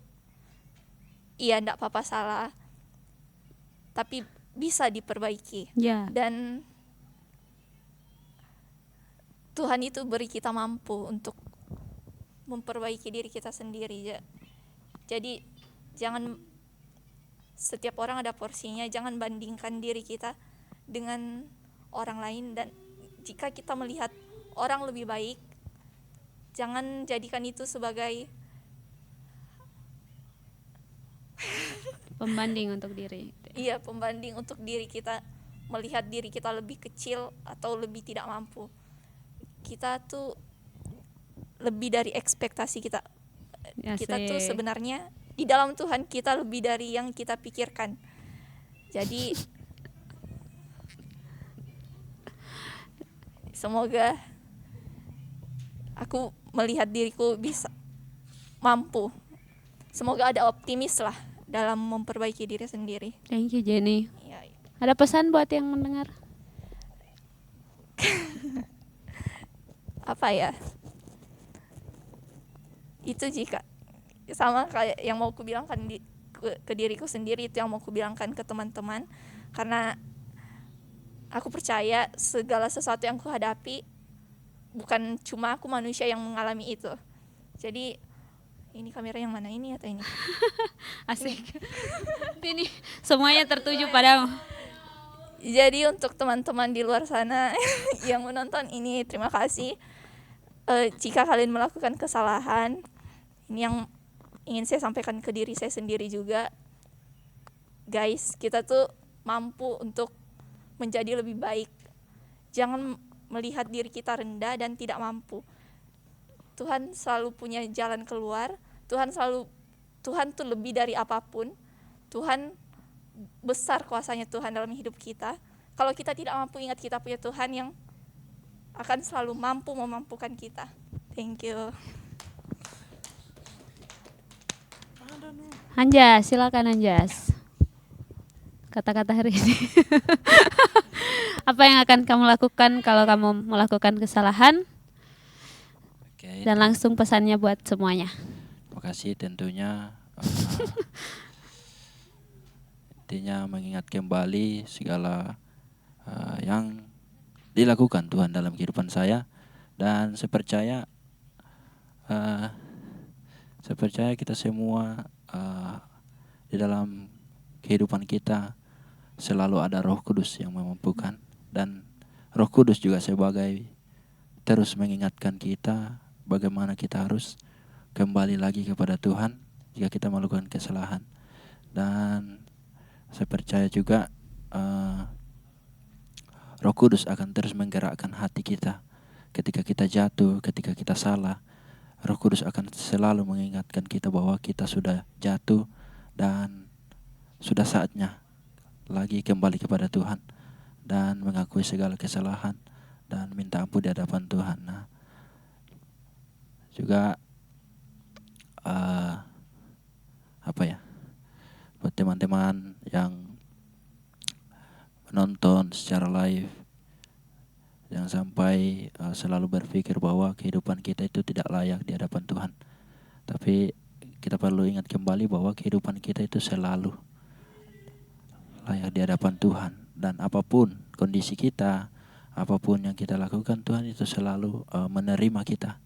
iya enggak apa-apa salah, tapi bisa diperbaiki. Ya. Dan Tuhan itu beri kita mampu untuk memperbaiki diri kita sendiri. Jadi jangan, setiap orang ada porsinya, jangan bandingkan diri kita dengan orang lain. Dan jika kita melihat orang lebih baik, jangan jadikan itu sebagai Pembanding untuk diri. iya, pembanding untuk diri kita, melihat diri kita lebih kecil atau lebih tidak mampu. Kita tuh lebih dari ekspektasi kita. Kita tuh sebenarnya di dalam Tuhan kita lebih dari yang kita pikirkan. Jadi semoga aku melihat diriku bisa mampu. Semoga ada optimis lah dalam memperbaiki diri sendiri. Thank you Jenny. Ya, Ada pesan buat yang mendengar? apa ya? Itu jika sama kayak yang mau kubilangkan ke diriku sendiri, itu yang mau kubilangkan ke teman-teman, karena aku percaya segala sesuatu yang kuhadapi bukan cuma aku manusia yang mengalami itu. Jadi ini kamera yang mana ini atau ini? Asik. Ini semuanya tertuju padamu. Jadi untuk teman-teman di luar sana yang menonton ini, terima kasih. Jika kalian melakukan kesalahan, ini yang ingin saya sampaikan ke diri saya sendiri juga. Guys, kita tuh mampu untuk menjadi lebih baik. Jangan melihat diri kita rendah dan tidak mampu. Tuhan selalu punya jalan keluar. Tuhan tuh lebih dari apapun. Tuhan besar kuasanya Tuhan dalam hidup kita. Kalau kita tidak mampu, ingat kita punya Tuhan yang akan selalu mampu memampukan kita. Thank you. Anjas, silakan Anjas. Kata-kata hari ini. Apa yang akan kamu lakukan kalau kamu melakukan kesalahan? Oke, Dan langsung pesannya buat semuanya. terima kasih. Tentunya intinya mengingat kembali segala yang dilakukan Tuhan dalam kehidupan saya, dan saya percaya kita semua di dalam kehidupan kita selalu ada Roh Kudus yang memampukan, dan Roh Kudus juga sebagai terus mengingatkan kita bagaimana kita harus kembali lagi kepada Tuhan jika kita melakukan kesalahan. Dan saya percaya juga Roh Kudus akan terus menggerakkan hati kita ketika kita jatuh, ketika kita salah. Roh Kudus akan selalu mengingatkan kita bahwa kita sudah jatuh dan sudah saatnya lagi kembali kepada Tuhan dan mengakui segala kesalahan dan minta ampun di hadapan Tuhan. Nah, juga buat teman-teman yang menonton secara live, jangan sampai selalu berpikir bahwa kehidupan kita itu tidak layak di hadapan Tuhan. Tapi kita perlu ingat kembali bahwa kehidupan kita itu selalu layak di hadapan Tuhan, dan apapun kondisi kita, apapun yang kita lakukan, Tuhan itu selalu menerima kita,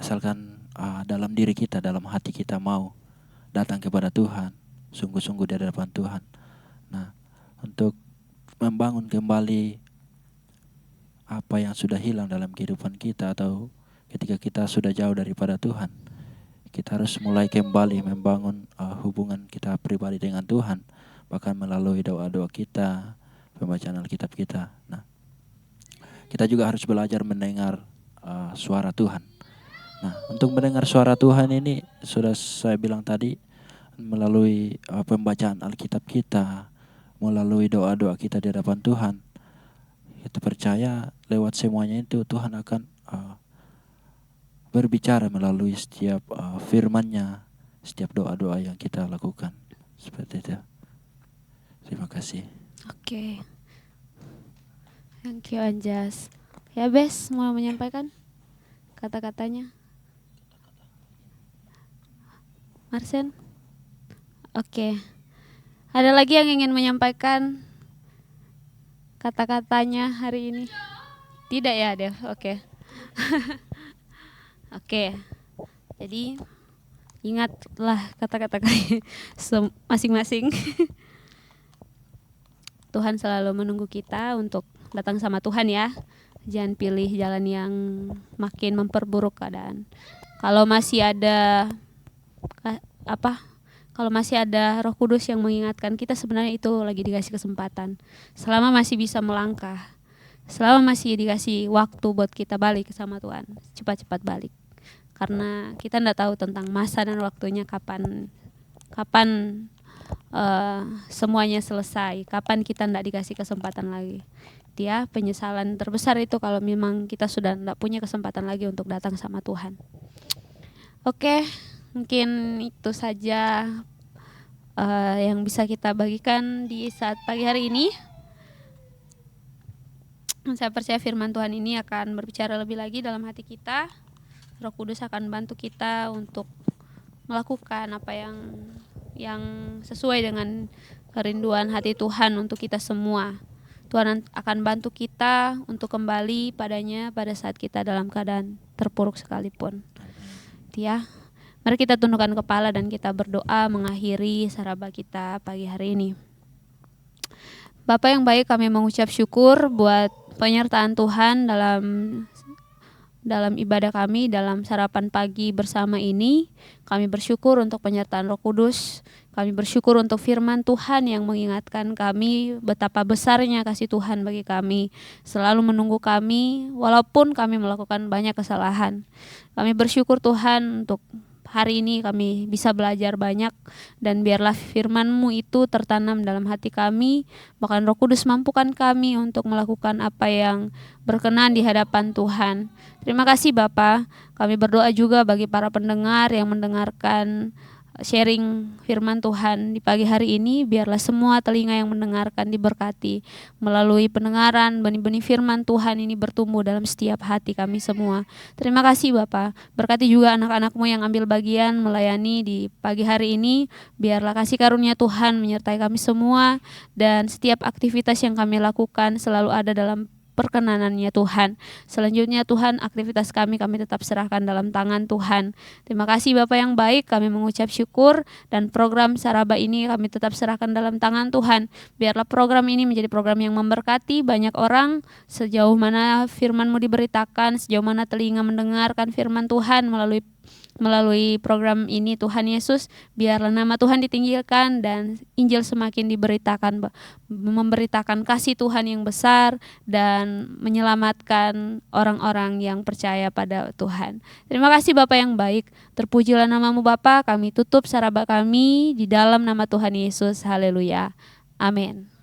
asalkan dalam diri kita, dalam hati kita mau datang kepada Tuhan, sungguh-sungguh di hadapan Tuhan. Nah, untuk membangun kembali apa yang sudah hilang dalam kehidupan kita, atau ketika kita sudah jauh daripada Tuhan, kita harus mulai kembali membangun hubungan kita pribadi dengan Tuhan, bahkan melalui doa-doa kita, pembacaan Alkitab kita. Nah, kita juga harus belajar mendengar suara Tuhan. Nah, untuk mendengar suara Tuhan ini sudah saya bilang tadi, melalui pembacaan Alkitab kita, melalui doa-doa kita di hadapan Tuhan. Kita percaya lewat semuanya itu Tuhan akan berbicara melalui setiap firman-Nya, setiap doa-doa yang kita lakukan. Seperti itu. Terima kasih. Oke. Thank you Anjas. Ya Bes, mau menyampaikan kata-katanya? Marsen? Oke. Ada lagi yang ingin menyampaikan kata-katanya hari ini? Tidak ya, Dev? Oke. Oke. Jadi ingatlah kata-kata masing-masing. Tuhan selalu menunggu kita untuk datang sama Tuhan ya. Jangan pilih jalan yang makin memperburuk keadaan. Kalau masih ada kalau masih ada Roh Kudus yang mengingatkan kita, sebenarnya itu lagi dikasih kesempatan. Selama masih bisa melangkah, selama masih dikasih waktu buat kita balik sama Tuhan, cepat-cepat balik. Karena kita tidak tahu tentang masa dan waktunya kapan semuanya selesai, kapan kita tidak dikasih kesempatan lagi. Dia penyesalan terbesar itu kalau memang kita sudah tidak punya kesempatan lagi untuk datang sama Tuhan. Oke, mungkin itu saja yang bisa kita bagikan di saat pagi hari ini. Saya percaya firman Tuhan ini akan berbicara lebih lagi dalam hati kita. Roh Kudus akan bantu kita untuk melakukan apa yang sesuai dengan kerinduan hati Tuhan untuk kita semua. Tuhan akan bantu kita untuk kembali padanya pada saat kita dalam keadaan terpuruk sekalipun. Ya, mari kita tundukkan kepala dan kita berdoa mengakhiri saraba kita pagi hari ini. Bapa yang baik, kami mengucap syukur buat penyertaan Tuhan dalam ibadah kami, dalam sarapan pagi bersama ini. Kami bersyukur untuk penyertaan Roh Kudus. Kami bersyukur untuk firman Tuhan yang mengingatkan kami betapa besarnya kasih Tuhan bagi kami, selalu menunggu kami walaupun kami melakukan banyak kesalahan. Kami bersyukur Tuhan untuk hari ini kami bisa belajar banyak, dan biarlah firman-Mu itu tertanam dalam hati kami, bahkan Roh Kudus mampukan kami untuk melakukan apa yang berkenan di hadapan Tuhan. Terima kasih Bapa. Kami berdoa juga bagi para pendengar yang mendengarkan sharing firman Tuhan di pagi hari ini, biarlah semua telinga yang mendengarkan diberkati melalui pendengaran benih-benih firman Tuhan ini bertumbuh dalam setiap hati kami semua. Terima kasih Bapa. Berkati juga anak-anak-Mu yang ambil bagian melayani di pagi hari ini, biarlah kasih karunia Tuhan menyertai kami semua, dan setiap aktivitas yang kami lakukan selalu ada dalam perkenanannya Tuhan. Selanjutnya Tuhan, aktivitas kami tetap serahkan dalam tangan Tuhan. Terima kasih Bapa yang baik, kami mengucap syukur, dan program Saraba ini kami tetap serahkan dalam tangan Tuhan. Biarlah program ini menjadi program yang memberkati banyak orang, sejauh mana firman-Mu diberitakan, sejauh mana telinga mendengarkan firman Tuhan melalui program ini. Tuhan Yesus, biarlah nama Tuhan ditinggikan dan Injil semakin diberitakan, memberitakan kasih Tuhan yang besar dan menyelamatkan orang-orang yang percaya pada Tuhan. Terima kasih Bapa yang baik, terpujilah nama-Mu Bapa. Kami tutup saraba kami di dalam nama Tuhan Yesus. Haleluya. Amin.